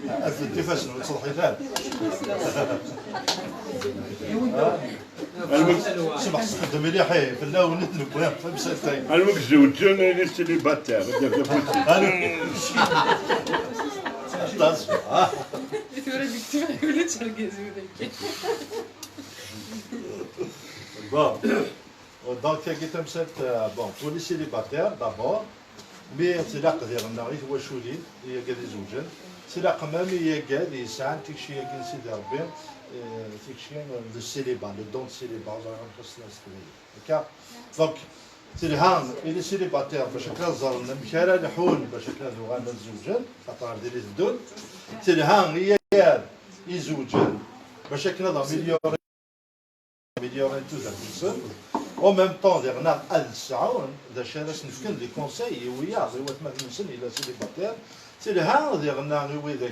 أفدي فاش تصلحي ثاني سمح تقدم مليح في الأول نتنب وين فمساتين أنا متزوجون لسه لي باتر Bon, donc bon, pour les célibataires d'abord, mais c'est là que on arrive au chouli, il y a des zoujens. C'est là quand même il y a des saints qui sont considérés le célibat, le don de célibat, donc c'est les célibataires بشكل ظل مشارع لحون بشكل ذوان الزوجين خاطر ديال الدول c'est هي يزوجن بشكل ضمن améliorer tout ça. En même temps, il y a des conseils et oui, il y a des célibataires. C'est le hand, il y a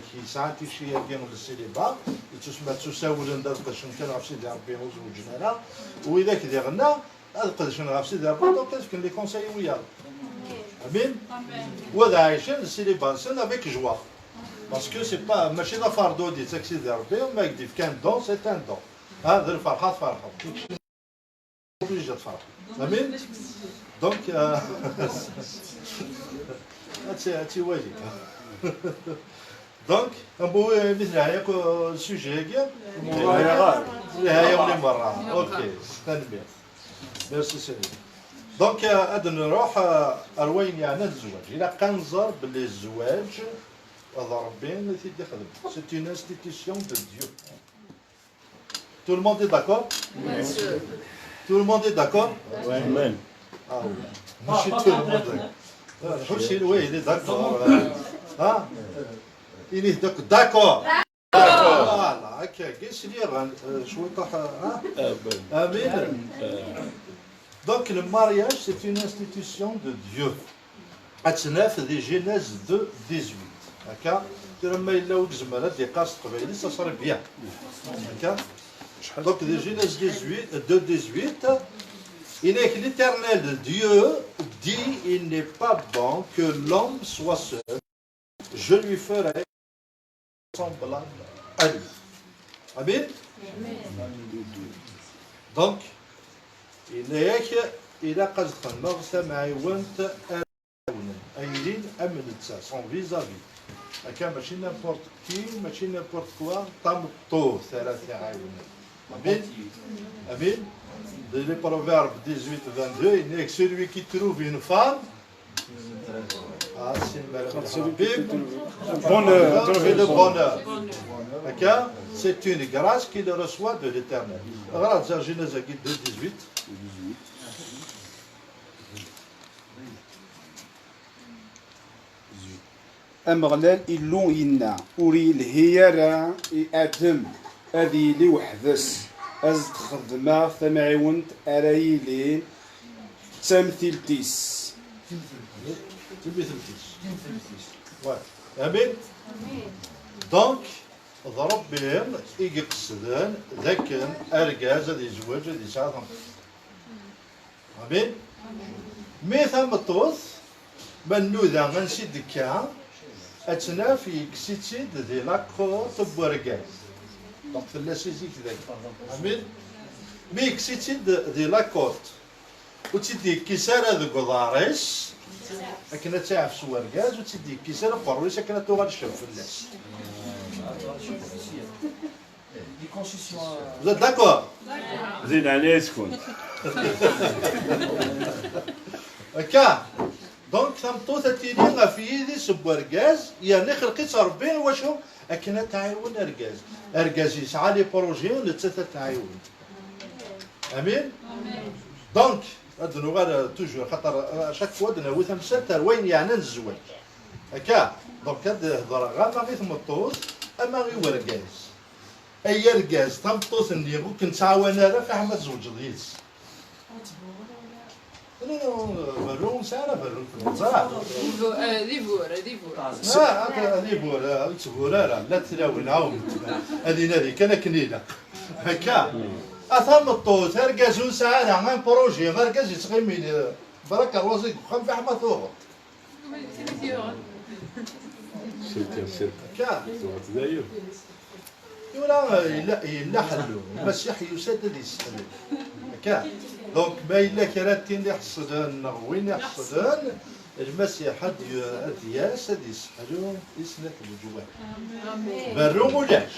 qui s'intitule le célibat, et tout ce que ça vous donne d'attention qu'elle a fait d'un au général. Oui, il y a qui donc les conseils oui. Amen. Ou d'ailleurs, le célibat, c'est avec joie. Parce que c'est pas, machine à fardeau, dit que c'est d'arber, mais il dit qu'un don, c'est un don. هذا الفرحة فرحة obligé de فرحة أمين donc هاتي واجب donc نبو مثل هيك السوجي نهاية ولا مرة اوكي تنبيه ميرسي سيدي donc هذا نروح أروين يعني الزواج إلا كنظر باللي الزواج هذا ربي اللي تيدي خدم c'est une institution de Dieu. Tout le monde est d'accord? Bien sûr. Tout le monde est d'accord? Oui, même. Ah oui. Monsieur, tout le monde est. Oui, il est d'accord. Ah? Il est d'accord. Voilà, ok. Qu'est-ce qu'il y a? Amen. Donc, le mariage, c'est une institution de Dieu. Atnaf des Genèse 2, 18. D'accord? لما إلا وجزمنا دي قاص قبيلي ça serait bien. D'accord? Donc, de Genèse 2:18, il est que l'Éternel de Dieu dit il n'est pas bon que l'homme soit seul. Je lui ferai semblable à lui. Amen. Donc, il a قد خلق معيونت أيدين أمنتها son vis-à-vis. هكا ماشي n'importe qui, ماشي n'importe quoi, طمطو ثلاثة عيون. Amen. Amen. Les Proverbes 18-22, il n'est que celui qui trouve une femme. Ah, c'est le bonheur. Trouver le bonheur. C'est une grâce qu'il reçoit de l'Éternel. Regarde, c'est Genèse 2:18. أمغلال إلو إنا أوري الهيرة إأدم هذه لي وحدس أزد خدمة ثمعونت أرايلين تمثيلتيس أمين. دونك ضرب بهم يقصدن ذاك أرجاز هذه زواج هذه ساعة. أمين. مي ثم الطوث من نوذا من سيدكا أتنا في كسيتي دي لاكو تبورجاز. Donc c'est la saisie qui est. Amen. Mais كسيتي دي لاكوت. وتدي كيسارة ذو قضاريس. لكن تعرف سوى الغاز وتدي كيسارة برويس لكن تغال الشوف الناس. Vous êtes d'accord? زين عليه سكون. هكا. دونك ثمطو تتيني غفي ذي سبورغاز يعني خلقيت ربي واشو لكن تعاون ارغاز. ارغاز يسعى لي بروجي ونتسا تعاون. امين؟ دونك هاد نوغال توجور خاطر شاك فوا دنا ثمسات وين يعني الزواج. هكا دونك هاد الهضره غا ما غير ثمطوس اما غير ورغاز. اي رغاز ثمطوس اللي كنت تعاون انا فاحمد زوج ديس. برون سارة برون صح؟ ديفورة لا تلاوي عاود هذه نادي كان كنينة هكا أثام الطوط هرقازون ساعة عمان بروجي هرقاز يتغيمين برك الوزيك خم في حما ثوغ سير كا داير ولا إلا حلو المسيح يسدد يسحلو كا دونك ما إلا كراتين اللي حصدن وين يحصدن المسيح هاد ياس هاد يسحلو يسنت الوجوه برو ولاش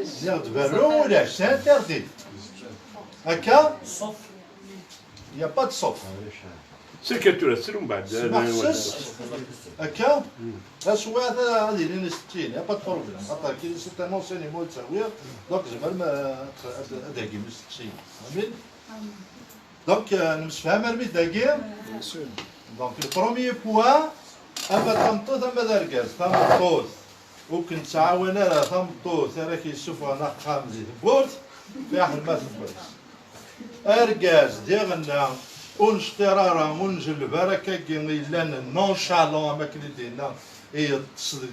زياد برو ولاش سي انتردي هكا يا با دو صوف سير كتورة سير من بعد محسس هكا اسوا هذا هذه اللي 60 يا با دو بروبليم خاطر كي سي ان اونسينيمون تساويه دونك زعما ما داكي من 60 فهمت دونك نمسفهم رمي داكي دونك البروميي بوان اما تمطوط اما داركاز تمطوط وكنت تعاون راه تمطوط راه كيشوفوا انا خامزي بورت في احد ما تبورت اركاز ديالنا ونشترارا ونجلبها كي لان نونشالون ما كنا دينا هي تصدق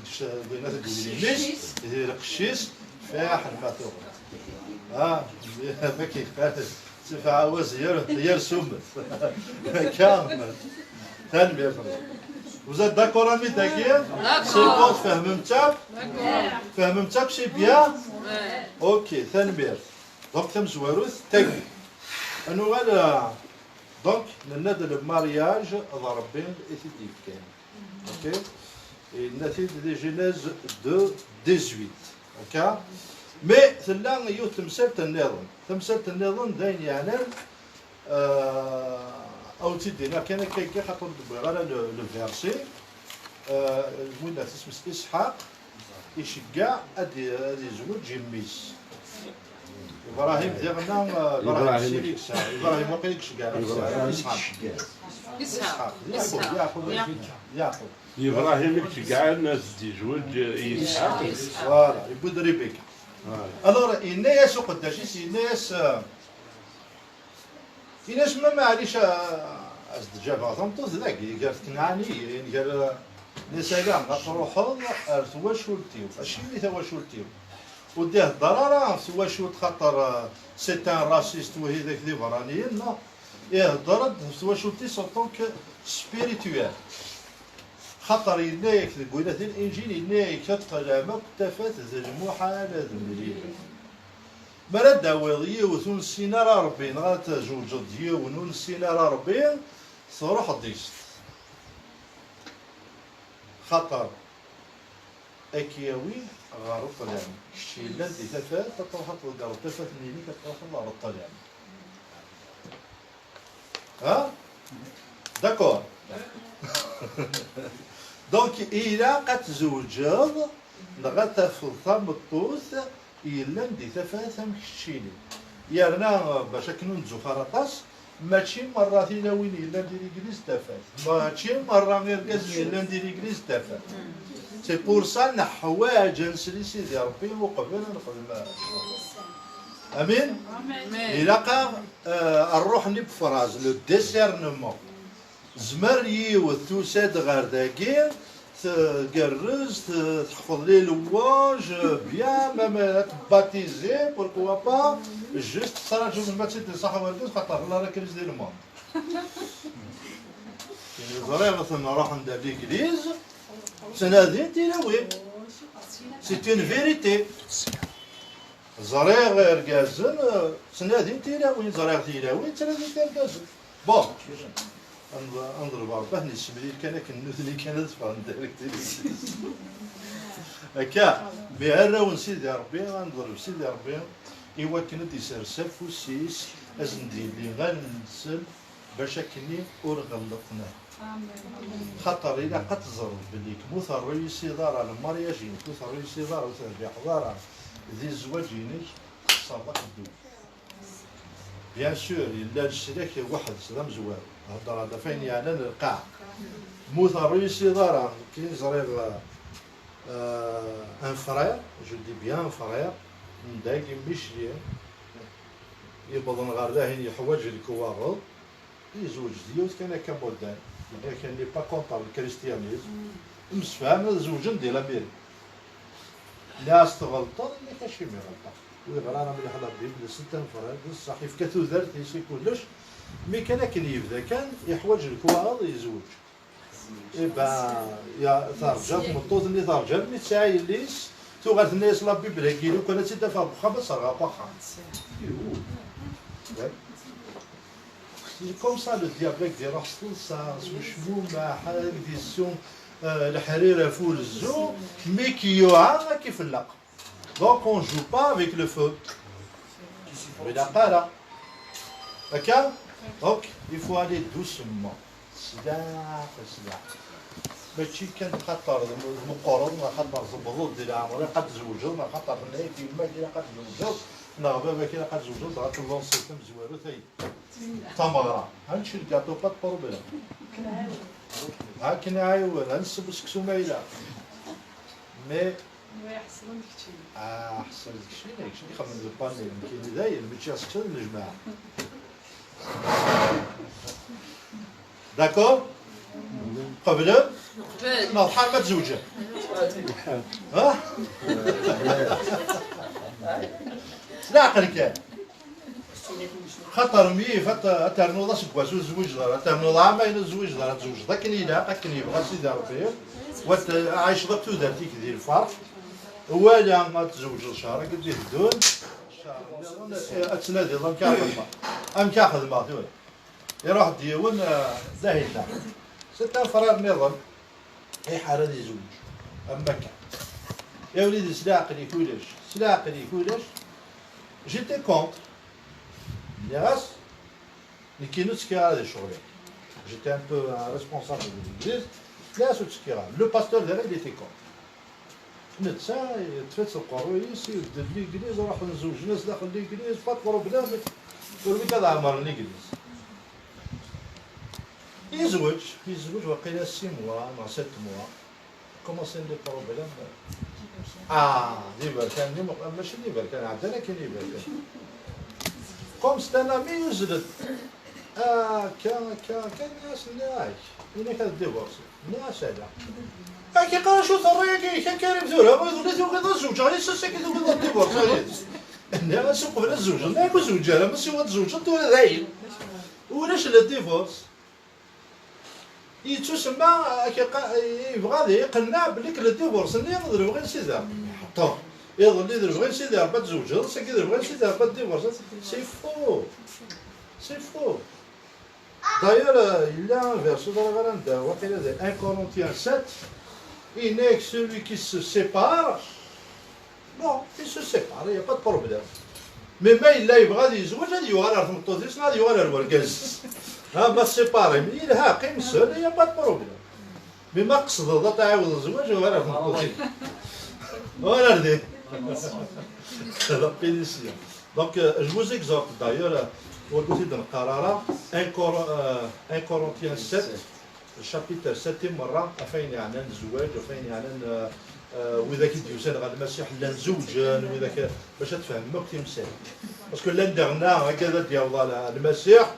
بينات الدولينيس يدير قشيس في احد ما تبورت ما كيخالف سيف عاوز ير سمت كامل تنبيه Vous êtes d'accord avec Daguerre? C'est bon, فهمتك c'est bien? Ok, تنبيه دونك تمزواروث تاكي انو غالا دونك ننادى المارياج ضربين الاثيتيف كان اوكي النتيجه دي جينيز دو 18 اوكي مي ثلا يو تمثال النظام داين يعني او تدينا كان كي خاطر غالا لو فيرسي وين تسمى اسحاق يشجع ادي زوج جيميس ابراهيم ديالنا ابراهيم سيريكس ابراهيم واقيلا يشجع اسحاق يعقوب ابراهيم يشجع الناس تزوج اسحاق فوالا يبود ريبيكا الوغ الناس قداش الناس ما معليش ازدجابها تمطوز ذاكي قالت كنعاني قال نسا كاع غتروحوا ثوا شولتيو ماشي اللي ثوا شولتيو وديه الضراره ثوا شولت خاطر سي ان راسيست وهذاك ذي برانيين لا يهضر ثوا شولتي سون طونك سبيريتوال خاطر إلا يكتب ولا في الإنجيل إلا يكتب كتفات ذي المحال ذي المليل مرد داويضية وثون السينارا ربي نغات جوج ديو ونون السينارا ربي صروح ديست خطر أكياوي غار الطليان الشيلة دي تفات تطرح تلقى تفات نيني كتطرح الله الطليان ها داكور دونك إلا قد زوجض لغا تفضل مطوث إلا ندي ثفاثة مكشيني يارنا باش كنو نتزو خرطاس ماشي مرة ثينا وين إلا ندير إكليز تفاث ماشي مرة غير كاز إلا ندير إكليز تفاث سي بور سا نحواج نسلي سيدي ربي وقبل نخدم أمين إلا قا الروح بفراز لو ديسيرنمون زمر يوث توساد غير داكي تقرز تحفظ لي لواج بيان ميم تباتيزي بوركوا با جوست تراجع من الماتش ديال صح والدوز خاطر الله راه كريز ديال الماء زريغ نروح عند ليكليز سنادين تيلاوي سي اون فيريتي زريغ ركازن سنادين تيلاوي زريغ تيلاوي سنادين تيركازن بون انضرب رباه نسمي كان كنوثلي كانت فهمت هكا بهرا سيدي ربي غنضرب سيدي ربي ايوا كنت يسرسف وسيس ازندي اللي غنسل باش كني ورغلقنا خاطر الى قد تزرب بلي كموث الرئيس دار المارياجين كموث الرئيس دار وتربي حضاره ذي الزواجينك صافا الدول بيان سور الا الشريك واحد سلام زوار هضر هذا فين يعني القاع موث الرئيس دار كاين زريغ ان فرير جو دي بيان ان فرير داكي مشي يبغى غير هين يحوج الكوارض يزوج ديوت كان كمودان كان لي با كونطا الكريستيانيزم مسفهم زوجين ديال امير لا استغلطه اللي كاشي مي غلطه ويغرانا ملي حضر بيه لسنتان فراد الصحيف كثو ذات يسي كلش مي كان يبدا كان يحوج الكوارض يزوج إبا يا ترجع مطوط اللي ترجع اللي تسعي ليس تو غاد الناس لا بيبلا كيلو كنا تدفع بخمس صرغا بخا. كوم سا لو ديابيك ديال راسل سا شمو مع حال ديسيون الحريره فول الزو مي كيوعا كيف اللق. دونك اون جو با افيك لو فو. بلا قاله. هكا دونك يفو الي دوسمون. سلاح سلاح. ماشي كان خطر المقارن ما خطر زبطوا ديال العمر قد زوجوا ما خطر النهايه كيما كاين قد زوجوا نغبه ما كاين قد زوجوا ضغط اللونسي تم زوارو ثاي تمغرا هانشي الكاطو با بروبليم ها كنعايو هنسب السكسو مايله مي احسن داكشي داكشي يخمم البانيل كاين داير ماشي اسكسو الجماعه داكور قبل نضحك ما تزوجه ها لا عقلك خطر ميف ترنوضه سكواس وزوج دار ترنوضه ما ينزوج دار تزوج ذاك اللي لا كان يبغى سيدي ربي عايش ضبط ودارتيك ديال الفرق ولا ما تزوج الشهر كدير دون الشهر اتنادي ظن كاخذ ما ام كاخذ ما دون يروح ديون زاهد ستة فرار نظام أي حارة دي زوج أما كان يا وليدي سلاق لي كولش سلاق لي كولش جيتي كونتر لي غاس لي كينو تسكيرا دي شغلي جيتي ان بو ريسبونسابل دو ليغليز ناس تسكيرا لو باستور ديالها اللي تي كونتر نتسا تفات القرويس يبدا ليغليز وراح نزوج ناس داخل ليغليز فات بروبليم ولوي كذا عمر ليغليز يزوج وقيلا 6 موا مع 7 موا كومونسي لي بروبليم ديما كان ماشي ديما كان عندنا كاين ديما كوم ستانا مي يزلت كان ناس ناعش هنا كان ديفورس ناس هذا كي قال شو ثري كان كريم ثورة بغيت وغير الزوج غادي ساكي دوك الديفورس انا نسوق بلا الزوج ناكل زوج انا ماشي هو الزوج انت ولا ذايل ولاش الديفورس يتسمى يبغى يقنع بليك الديفورس اللي يقدر غير سيدار حطوه يقدر غير سيدار با تزوج ساكي غير سيدار با ديفورس سي فو d'ailleurs il y a un verset dans la Véranda وقيل 1 Corinthiens 7 il n'est que celui qui se sépare bon il se sépare il n'y a pas de problème mais إلا يبغى يزوج غادي يغير ثمطوطيس غادي يغير الوركاز ما سيباري من إلها قيم سول هي با بروبليم مي ما قصد تعاود الزواج وغير ثمطوطيس ولا ردي هذا بينيسيون دونك جو vous exemple d'ailleurs وقلت لنا القرارة 1 Corinthiens 7 الشابيتر 7 مرة أفين يعنى الزواج أفين يعنى وإذا كنت يوسان غاد المسيح لا نزوجان وإذا باش تفهم ما كنت مسيح باسكو لان درنا هكذا ديال المسيح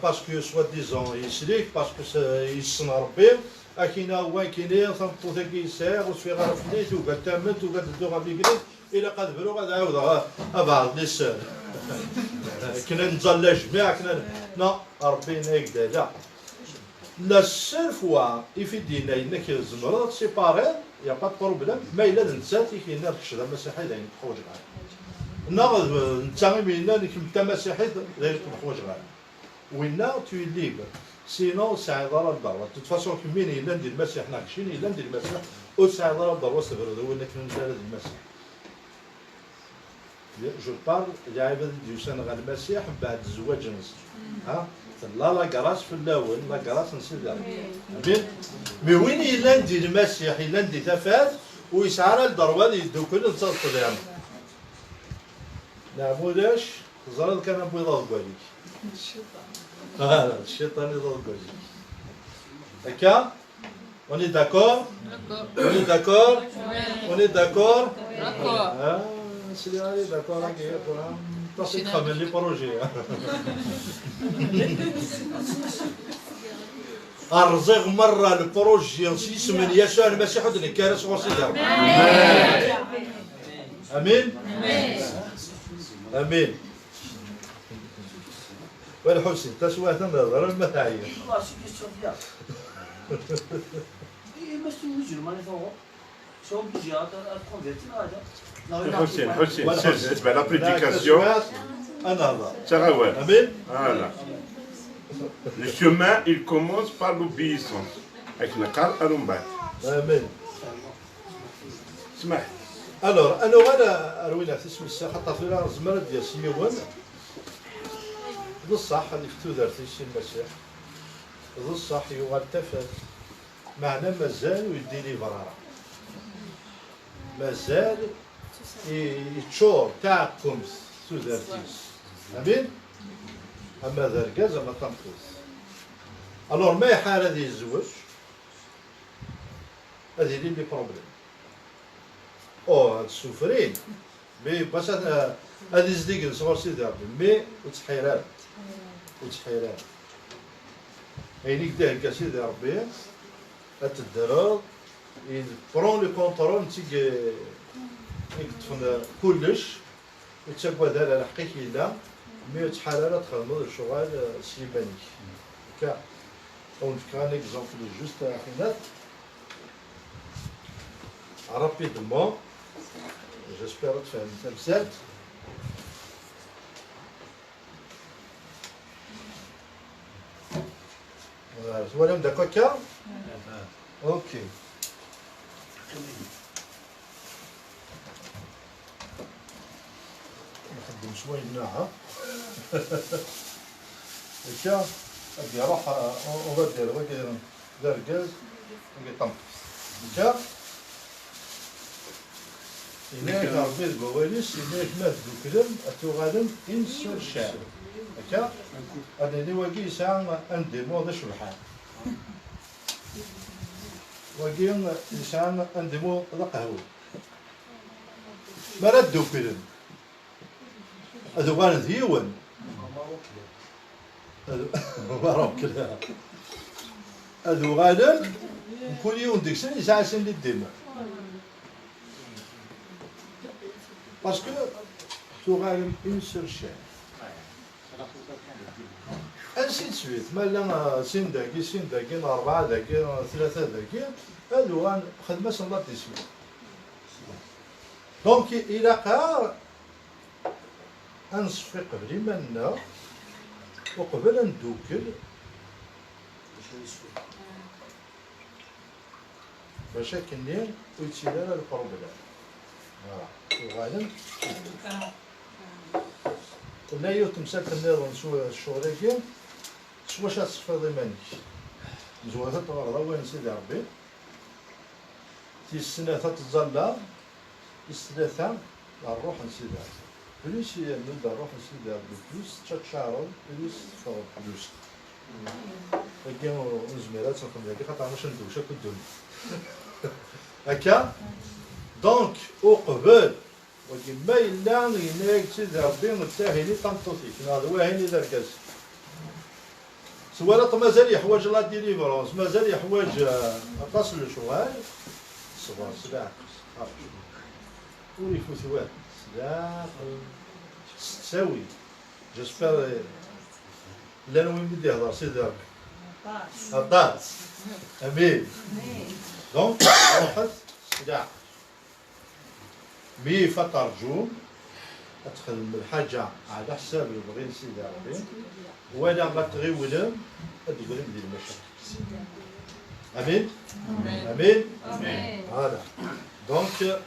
باسكو سوا ديزون يسليك باسكو يسن ربي أكينا وين كاينين ثمطو ثاكي يسير وسفي غير فليت وقال تامنت وقال دو غادي يقلب إلا قد برو غادي عاود بعض نسال كنا نتزلى جميع كنا لا ربي هكذا لا لا سيل فوا يفيدينا انك زمرة سيباري يا با بروبليم ما الا نسات كاينه الشرع المسيحي داير تخرج معاه ناخذ نتا بينا انك انت مسيحي داير تخرج معاه وينا تو ليبر سينو ساعي ضرر الضروه دو فاسون كمين الا ندير المسيح ناقشين الا ندير المسيح او ساعي ضرر الضروه سبر هو انك نزال المسيح جو بارل اللي عايبه ديوسان غير المسيح بعد الزواج نص ها لا كراس في الاول لا كراس نسيت امين مي وين الا ندير المسيح الا ندير تفات ويسعى الضروه يدو كل نصلت ديالهم نعموداش زرد كان بيضاء بالك الشيطان يضرب بالك هكا on est d'accord on est d'accord on est d'accord سيدي علي داكور هكا تصير تخمم لي بروجي الرزق مرة البروجي نسيس من يسوع المسيح ودني كارث وصيدة امين امين والحسين تسوى تنظر المتاعية Mais c'est une musulmane, c'est obligé à te convertir. حسين حسين ولا سير تبع لا هناك بريديكاسيون أسماء النهضة. تغوال امين. فوالا Le chemin, il commence par l'obéissance. Avec le قال قالوا من بعد. امين. اسمح. الوغ انا وانا روينا في اسم الساعه خاطر في راه زمرت ديال سيون بصح اللي في تودرتي السي المسيح بصح يوغال تفاد معنا مازال ويدي لي فرارة مازال يتشور تاعكم تودرتيس امين اما ذركاز اما تنقص الوغ ما يحال هذه الزواج هذه لي بروبليم او السفرين مي باش هذه زديك صغار سيدي ربي مي وتحيرات وتحيرات عينيك داه هكا سيدي ربي تدرر برون لو كونترول نتيك تفن كلش وتساكوا دار الحقيقي لا مي تحرر تخدموا الشغل سيباني هكا اون كان اكزومبل جوست حينات rapidement, j'espère que tu fais un set. Voilà, d'accord, Karl? Ok. نخدم شوية هنا هكا أبي أروح أودر دار غاز نجي طنط هكا هناك ربي الكواليس هناك مات دوكلم أتوغالم إنسر شعر هكا هذا اللي واقي يسعى أندي موضة شبحان واقي يسعى أندي موضة قهوة ما رد دوكلم أتوغالم ديون مبارك لها أتوغالم كل يوم ديكسن يسعى سن للدماء Parce que tu auras une seule chaîne. Ainsi de suite. Maintenant, سين داكين 4 داكين 3 داكين هادو غنخدمها الله تسوي. دونك إلا قال نصفي قبل منا وقبل ندوكل باش كني ويتسير البروبليم. وغالب قلنا يو تمثال تنير نسوى الشغلية سوا شات صفر ضمانك نزوى ثلاثة غرضة وين سيدي ربي تي السنة تتظلى الثلاثة الروح نسيدي ربي بليس نبدا الروح نسيدي ربي بليس تشارل بليس تفضل بليس هكا نزميرات نخدم هكا خاطر ماش ندوش هاك الدنيا هكا دونك وقبل وكما إلا هناك سيدي ربي متاهلي طنطوطيك هذا واهيني ذركاز سوالات مازال يحواج لا ديليفرونس مازال يحواج أقص الشوال صباح سلاح ولي فوت واحد سلاح تساوي جسبر لا نوين بدي يهضر سيدي ربي عطاس أمين دونك روحت سلاح مي فترجوم تخدم الحاجة على حساب اللي بغي سيدي ربي ولا غتغي ولم تقول لي المشاكل امين امين امين هذا دونك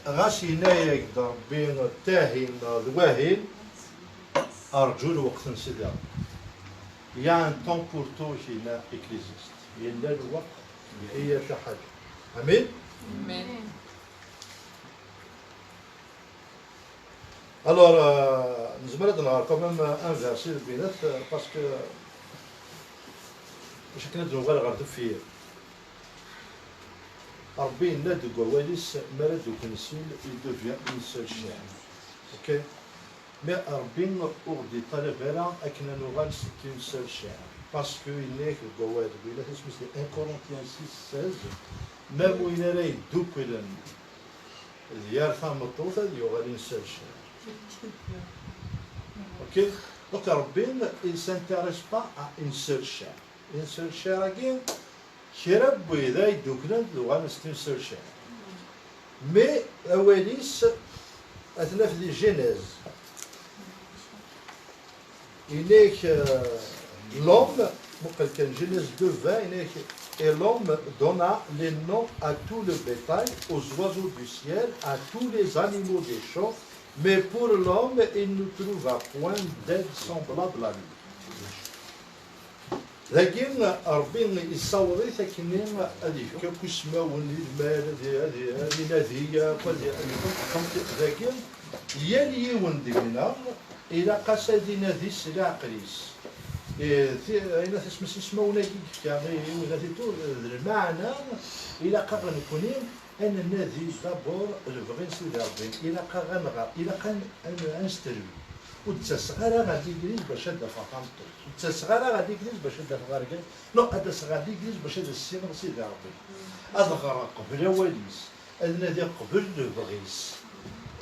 غاشي هنايا ربي التاهين الواهين ارجو الوقت سيدي ربي يا ان طون بور تو هنا اكليزيست يلا الوقت هي شي حاجة امين Alors, nous allons quand même inverser le bilan parce que chacun de nous va regarder fier. Arbi nad Gwalis malade au Consul, il devient une seule chaîne. Ok? Mais Arbi pour des talibans, akna nougal c'est une seule chaîne. Parce que il n'est que Gwalis, il est 1 Corinthiens 6, 16. Même où il est double, il y a femme autour, il y aura une seule chaîne. Ok? Donc Rabbi, il ne s'intéresse pas à une seule chaîne. اون سول شير راكي كرا بويدا يدوكنا دوغان ستون سول شير مي اواليس اثنا في جينيز إليك l'homme مقل كان جينيز 2:20 إليك et l'homme donna les noms à tout le bétail, aux oiseaux du ciel, à tous les animaux des champs, mais pour l'homme, il ne trouva point d'aide semblable à lui. لكن ربي يصوري ثكنين هذه كسمة والمال هذه نذية لكن يلي وندقنا إلى قصدنا ذي سلع قريس إلى تسمى وناكي يعني ولا تطور المعنى إلى قرن كونين أن النادي دابور البغين سيدي ربي إلى قرن غا إلى قرن أنستروي وتسغر غادي يجلس باش هذا فهمتو تسغر غادي يجلس باش هذا فغاركان نو هذا غادي يجلس باش هذا السير سيدي ربي هذا غرا قبل واليس النادي قبل البغيس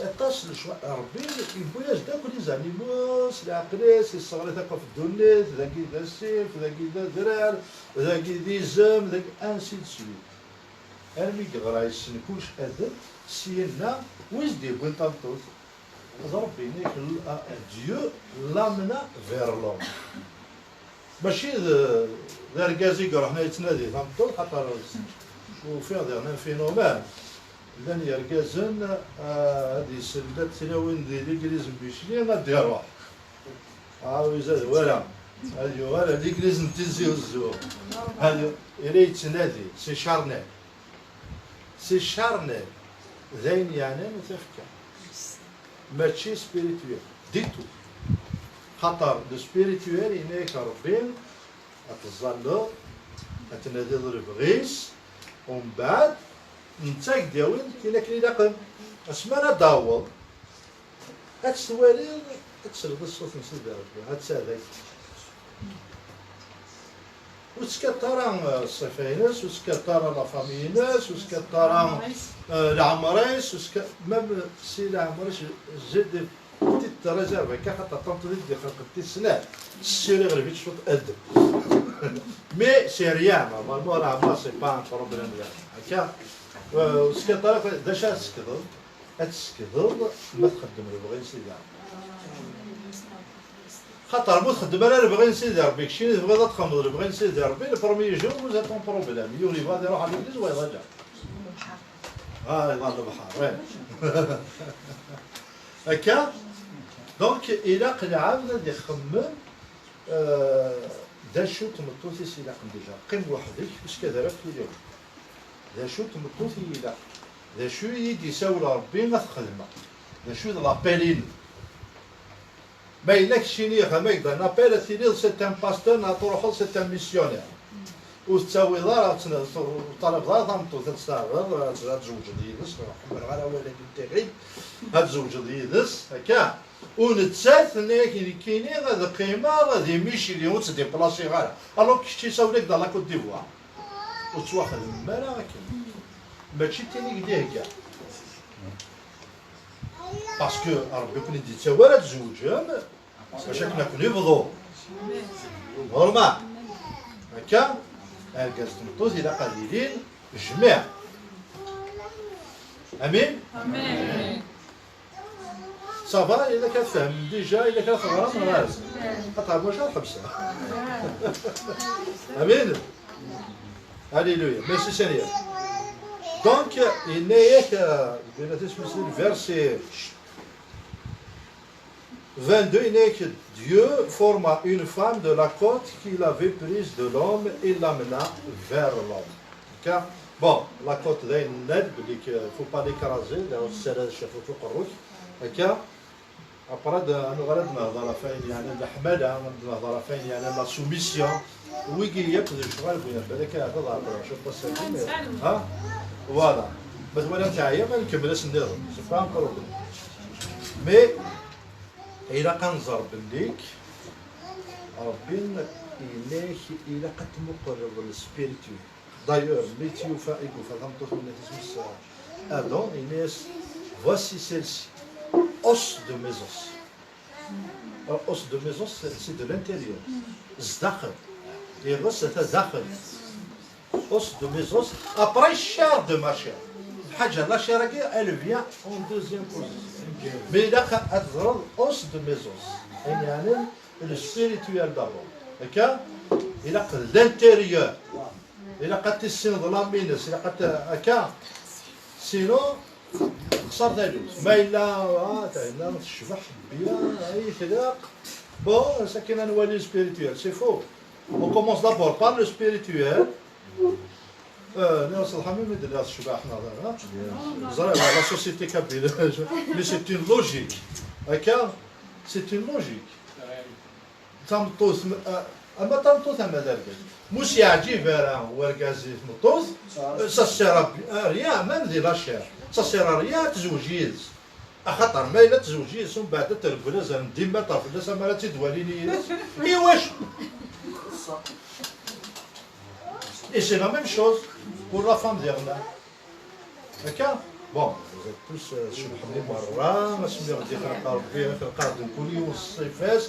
اتصل شويه ربي يبغي داك لي زانيموس العقليس الصغير ثقه في الدنيا ذاكي ذا السيف ذاكي ذا درار ذاكي ذي زم ذاك انسي دسوي ارمي غرايس نكونش هذا سينا ويزدي بنت طوط ربي نيك ديو لامنا فير لوم ماشي ذا ركازي حنا يتنادي فهمتوا خاطر وفين درنا فينومان لان يركزن هذه سلات تناوين ديال الانجليز بيشلي غادي يروح ويزاد ولا هذه ولا الانجليز نتزيو الزور هذه الى يتنادي سي شارنيل زين يعني متفكر ماشي سبيريتويل ديتو خاطر لو سبيريتويل هناك ربين اتظلوا اتنادي البغيس ومن بعد نتاك داوين كاين كلي داقم اسمانا داوض هاد السوالين تسرد الصوت نسيد ربي هاد سادك وسكتارا الصفاينس وسكتارا لا فامينس وسكتارا العمريس ميم سي العمريس زيد بتيت ريزيرف هكا خاطر طنطري دي خلقتي السنان السيري غير شوط ادب مي سي ريان نورمالمون راه ما سي با ان بروبليم هكا وسكتارا داش تسكض تسكض ما تخدم البغي سيدي خاطر مو تخدم انا نبغي نسيدي ربي كشي تبغي تخمض نبغي نسيدي ربي البروميي جور وزا طون بروبليم يولي غادي يروح على الانجليز ويرجع يظل البحر هكا دونك الى قنعه بدا يخمم دا شو تمطوتي سيلا قم ديجا قم وحدك باش كذا في اليوم دا شو تمطوتي الى دا شو يدي يساول ربي ما تخدمه دا شو لابيلين ما يلكش شيني ما يقدر نابيل ثيريل سيت ان باستور نروحو سيت ان ميسيونير وتساوي دار طلب دار ضمطو تستعرض تزوج ديدس محمد على ولد التغيب تزوج ديدس هكا ونتسات كاينين هذا قيمه غادي ميشي اللي هو تدي بلاصي غير الوغ كشتي يساولك دا لا كوت ديفوار وتواخذ المالا هكا ماشي تاني كدا هكا باسكو ربي يكون يدي تساوى راه تزوجهم باش كنا كنفضوا نورمال هكا الكاز تمطوز الى قليلين جميع امين امين صافا الا كتفهم ديجا الا كتغرى من راس قطع واش الحبسه امين هاليلويا ميرسي سينيور دونك إناياك بين تسمى الفيرسي 22 إنايك Dieu forma une femme de la côte qu'il avait prise de l'homme et l'amena vers l'homme. Bon, la côte là, il ne faut pas l'écraser, c'est le chef de Qur'an. Après, nous allons dans la fin, il y a la hamada, dans la fin, il y a la soumission. Oui, il y a des choses, il y a des choses, je ne sais pas si c'est voilà. بس وانا نتاعي ما نكملش ندير سي با ان بروبليم مي الى كنزر بليك ربي إليه إلى قد مقرب السبيريتو دايور ميتيو فائقو فهمتو من تسمس ادون إنيس voici celle-ci os de mes os os de mes os c'est de l'intérieur الزداخل يغص داخل os de mes os après chair de ma chair الحاجه لا chair elle vient en deuxième position mais إلا أتضرب os de mes os يعني le spirituel d'abord هكا إلا l'intérieur إلا قد تسين ظلامينس إلا قد هكا سينو خسر دايلوس ما إلا تعينا تشبح بيا أي خلاق bon ça كاين نولي spirituel c'est faux on commence d'abord par le spirituel ناس الحميم يدير ناس الشباحنا زرع لا سوسيتي كابيل مي سي اون لوجيك هكا سي اون لوجيك تمطوس اما تمطوس اما دارك مش يعجب راه وركازي تمطوس سا سير ريا ما ندير لا شير سا سير ريا تزوجيز خاطر ما الا تزوجيز ومن بعد تربل زعما ديما طاف لا ما تدواليني ايواش Et c'est la même chose pour la femme d'Irna. D'accord? Bon, vous êtes tous subhanallah marra, ma sœur dit khal kouli ou sifas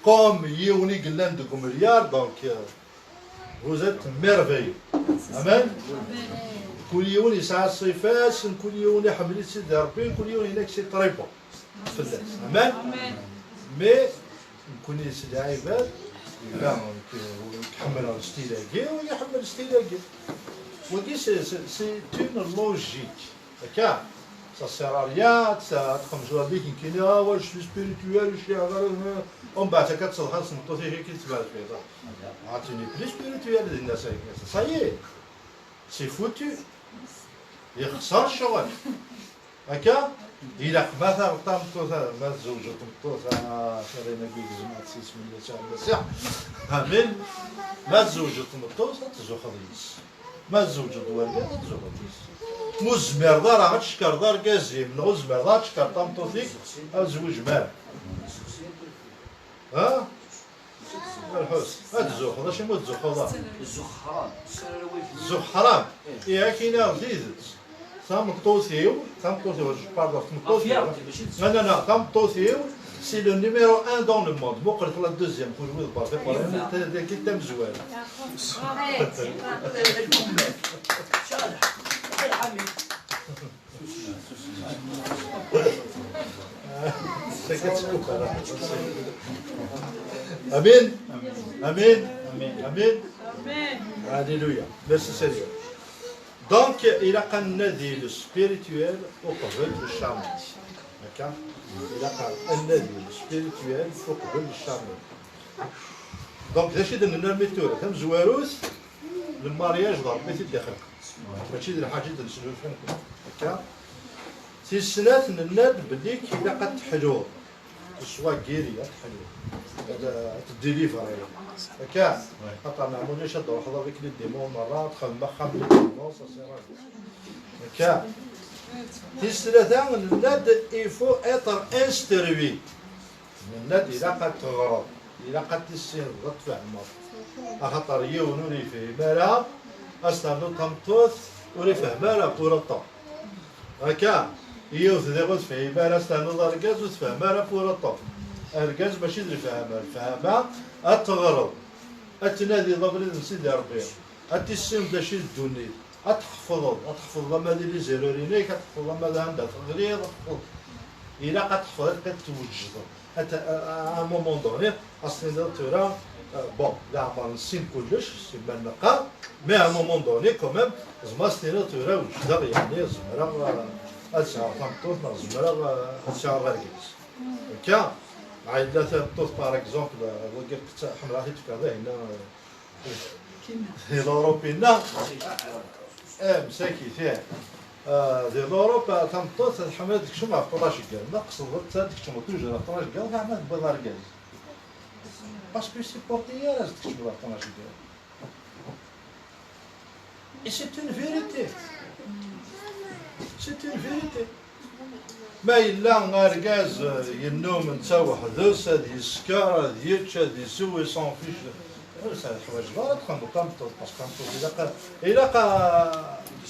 comme yoni glan de milliard donc vous êtes merveilleux. Amen. كل يوم يسعى الصيفاس كل يوم يحمل سيدي ربي كل يوم هناك شي طريبه في الناس. Amen. Mais نكون سيدي عباد يحمل الاستيلاقي ويحمل الاستيلاقي ودي سي اون لوجيك هكا سا سير ريان تخمجوا هذيك يمكن واش سبيريتوال شي ومن بعد كتصلح سمطو فيه كي تبان فيه عطيني بلي سبيريتوال ديال الناس صايي سي فوتو يخسر الشغل هكا إلا مثلا طمطوس ما تزوجوا طمطوس شرينا كيك جماعة سيس من شهر المسيح آمين ما تزوجوا طمطوس تزوج خضيس ما تزوجوا دوالكا تزوج خضيس مزمر دار غتشكر دار كازيم مزمر دار تشكر طمطوسيك زوج مال ها الحس تزوج خضا شي مو تزوج خضا الزوج حرام الزوج حرام إيه كاينة غديدت Tamtosio, je parle de Tamtosio. Non, Tamtosio, c'est le numéro 1 dans le monde. Moi, je la deuxième pour jouer le parfait. Qui t'aime jouer? Amen. Amen. Amen. Alléluia. Merci Seigneur. Donc, il a dit le spirituel au قبل الشامل. D'accord? Il a dit le spirituel au قبل الشامل. Donc, داشي درنا الميثود تم زواروس للمارياج ضرب مثل الداخل. ماشي دير حاجه تنسلو فيهم. هكا. سي السنات الناد بديك إلا قد تحلو. سوا كيريا تحلو. تديليفري. هكا. خاطر نعملو شاد وحده بك الديمون مرات خمخم الديمون صافي. هكا. في الثلاثة الناد il faut être instruit. الناد إلا قد تغرب إلا قد تسير تفهمو. خاطر يونوري فيه مالا أستعملو تمطوث وري فهمالا بورطو. هكا. يوث ديغوت فيه مالا استعملو الركاز وتفهمالا بورطو. الركاز ماشي الفهمة الفهمة التغرب التنادي ضبري سيدي ربي التسيم داشي الدوني تحفظ ما دير لي زيروريني كتحفظ ما عندها تغريض إلا كتحفظ كتوجد ا مومون دوني اصلا ترى بون لا عمر نسين كلش سيما النقا مي ا مومون دوني كوميم زعما ستينا ترى وجدها يعني زمرا الشهر تمطوط زمرا الشهر غاركيس هكا عندنا تمطوط باغ اكزومبل وقفت حمراء في كذا هنا في الاوروبي هنا مساكي فيه دي لوروبا تمطوط الحمراء ديك شوما في 13 كيلو نقص الوقت ديك شوما توجد 13 كيلو كاع ما بغا ركاز باسكو سي بورتيير ديك شوما 12 كيلو اي سي اون فيريتي سي اون فيريتي ما إلا غاركاز ينوم نتا وحدوس هادي السكر هادي يتش هادي يسوي سون فيش الحوايج غلط خندو طمطوط باسكو إلا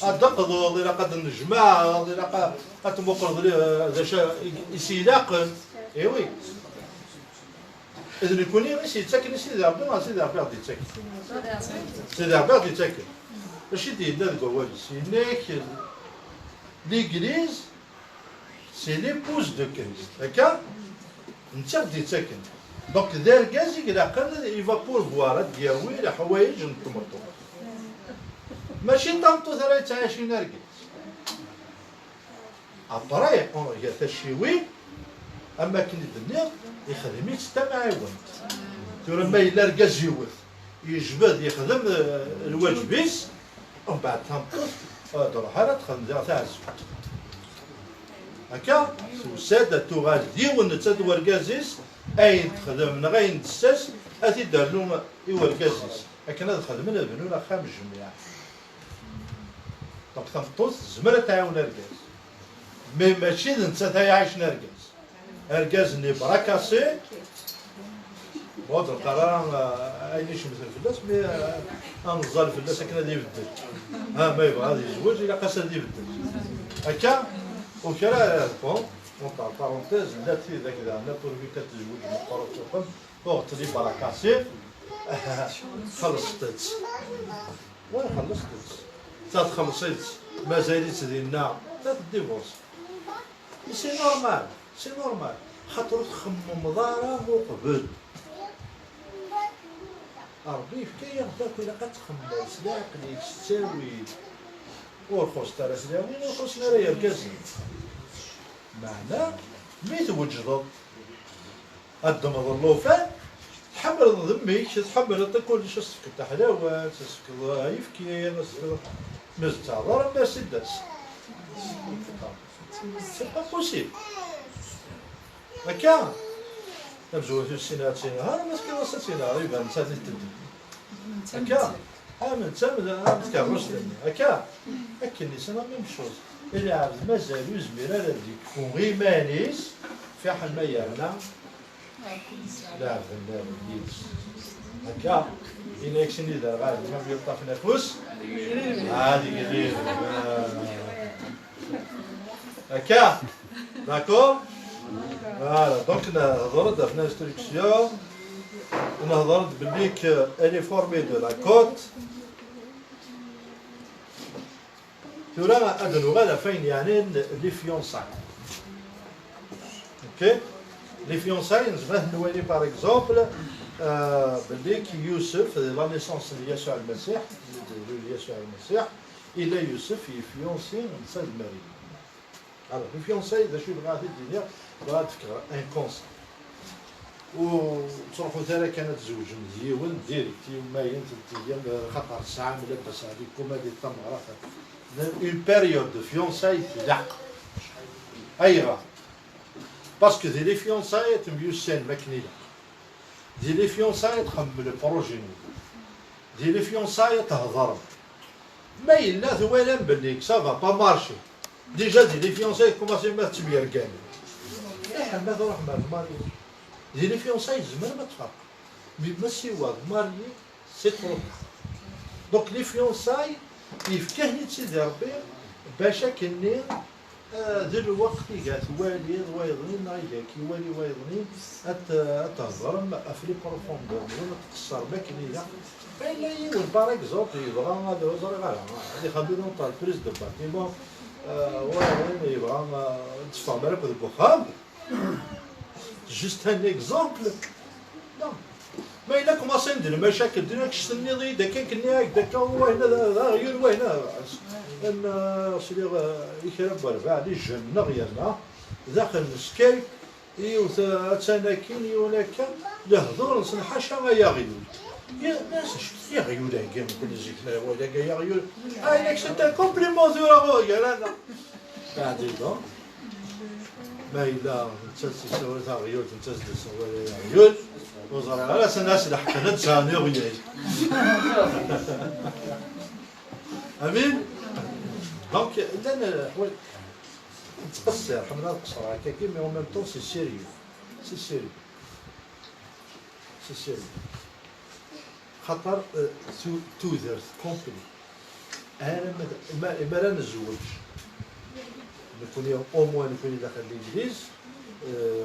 أدقض إلا قد نجمع إلا أتمقرض ذا يسيلاقن إيوي إذا يكون غير يتاكل سيدي ربي ما سيدي ربي غادي يتاكل سيدي ربي غادي يتاكل اش يدير هذاك هو سينيك ليغليز سي ليبوز دو كريست هكا انت غادي تاكل دونك دار كازي كدا قال يفا بور فوار دياوي حوايج نطمطو ماشي طمطو ثرا تعاشي نرقص ابراي يا تشيوي اما كي الدنيا يخدم يستمع يوانت ترى ما الا رقاز يوث يجبد يخدم الواجبيس ومن بعد تنقص تروح على تخدم تاع الزوج هكا سادة توغال ديون تاد ورقازيس اين تخدم من غاين دساس اثي دار لهم ورقازيس لكن هذا خدم لنا بنونا خامس جميع دونك تنقص زمرة تعاون رقاز مي ماشي نتا تاع عايش نرقاز رقاز اللي براكاسي بغض القرار اينيش مثل فلاس مي انزل فلاس هكا غادي يبدل ها ما يبغى غادي يزوج الا قاس غادي يبدل هكا وكرا بون اونطا بارونتيز التي ذاك لا بورفي كتزوج مقرر تقم وقت اللي براكاسي خلصت وين خلصت تخلصيت مازالت ديالنا تديفورس سي نورمال سي نورمال خاطر تخمم دارا وقبل ربي فكاية غداك إلا قتخمم سلاق ليك تساوي ورخص ترى سلاوين ورخص نرى يركزين معنى مي توجد الدمض اللوفان تحمل ذميك تحمل كلشي تسكت حلاوة تسكت يفكي مزتعضر ما سداس سي با بوسيبل هكا نبزو في السنة ها مسكين وسط سنة يبان نتا تدي هكا ها من تما تكرس هكا هكا النساء ميم شوز اللي عبد مازال يزمر على ديك وغيمانيس في حال ما يعلى لا عبد الناس هكا إلا يكسني دار غادي ما بيلطف نفوس هذه قليل هكا داكور فوالا دونك نهضر درنا انستركسيون نهضر بليك الي فورمي دو لا كوت ترى ادنو غادا فين يعني لي فيونساي اوكي لي فيونساي نبغي نوري باغ اكزومبل بليك يوسف لا نيسونس ديال يسوع المسيح يسوع المسيح الى يوسف يفيونسي نسا المريم alors le fiançailles إذا شو بغا في الدنيا بغا تفكر ان كونسيبت وتروحوا ثاني كانت زوج مزيون ديريكتي وما ينتج خطر ساعة ملبس عليكم هذه التمرة اون بيريود دو فيونساي تدق ايوا باسكو دي لي فيونساي تميوسين مكنيله دي لي فيونساي تخمم البروجي دي لي فيونساي تهضر ما إلا ثوالم بليك سافا با مارشي ديجا دي لي فيونساي كوماسي ما تبير كامل حماد رحمة ماري دي لي فيونساي زمان ما تفرق مي ماشي واد ماري سي ترو دونك لي فيونساي يفكهني سيدي ربي باش كني ذي الوقت قالت والي وايضني نايا كي والي وايضني تهضر في لي بروفوندور ولا تقصر ماكني الا يقول باغ اكزومبل يبغى هذا وزر غير اللي خلينا نطال بريز دو بارتيمون وين يبغى تفهم بالك بالبخام جوست ان اكزومبل لا ما الا كوماسي ندير المشاكل ديالك شتني ضي داك كني هكذا هو هنا غير وهنا ان سيدي يكرب بربع لي الجنه غيرنا داخل مسكاي يوث تسناكين يوناكا يهضر نصنحاشا يا غيول يا ناس يا غيول هكا كل زيكنا ولا يا غيول هاي سيت كومبليمون ذو يا لانا بعد دون ما إلا نتسلسل سوى ذا غيول نتسلسل سوى يا غيول وزرع على سناس لحق نتساني غيال امين دونك لان حوايج تقصر حمنا القصر هكا كي مي اون ميم طون سي سيريو سي سيريو سي سيريو خاطر توذر كومبلي انا ما لا نتزوج نكون او موان نكون داخل الانجليز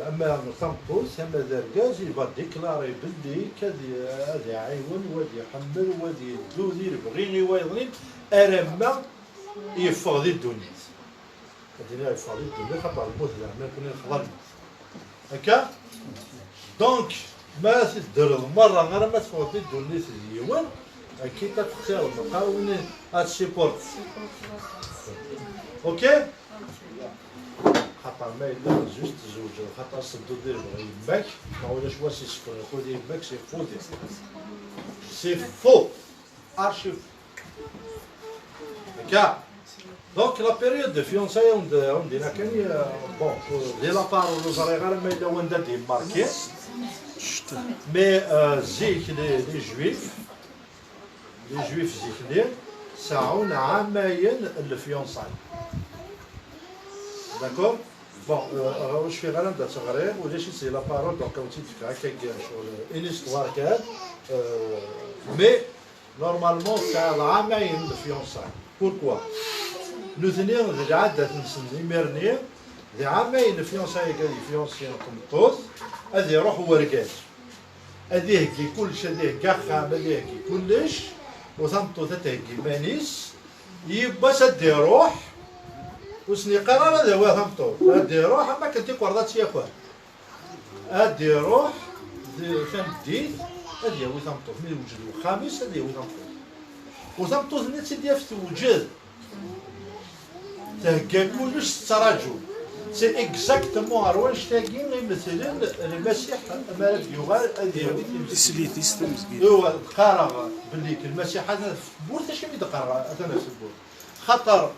اما تنقص اما دركاز يبغى ديكلاري بلي هذا عيون وهذا يحمل وهذا يدو دير بغيني ويضني ارما يفوق ذي الدنيا هذه يفوق ذي الدنيا خاطر الموت زعما كنا نخضر هكا دونك ما تدير المره غير ما تفوق ذي الدنيا ديوان كي تختار المقاول هاتسيبورت اوكي خاطر ما الا جوج تزوج خاطر صدو دير بغا يماك ما ولاش واش يسكر يقول يماك سي فو سي فو ارشيف هكا دونك لا بيريود دو فيونساي عندنا كان بون دي لا بارول زري غير ما الا وندا دي ماركي مي زيك لي جويف زيك ساعون عامين الفيونساي داكور بون واش في غير نبدا تغرير ولاش سي لا بارول دونك كنتي تفكر هكاك شغل اون استوار كان مي نورمالمون ساعة عامين الفيونساي بوركوا نوثنير ذي عادة نسني ميرني ذي عامين الفيونساي كان يفيونسيان قمطوس هذي يروح ورقاش هذي هكي كلش هذي هكا خام هذي هكي كلش وثمطو تتهكي مانيس يبا سد يروح وسني قرار هذا هو ثمطو هادي يروح اما كنتي قرضات يا خويا هادي يروح ثمديت هادي هو ثمطو من وجد الخامس هادي هو ثمطو وثمطو ثنيت سيدي في وجد تهكا كلش تراجو سي اكزاكتومون اروان شتاقين غير مثلا المسيح امارات يغال هذه سليتي مسكين هو تقارا باللي المسيح هذا في البورت اش اللي تقارا انا في البورت خاطر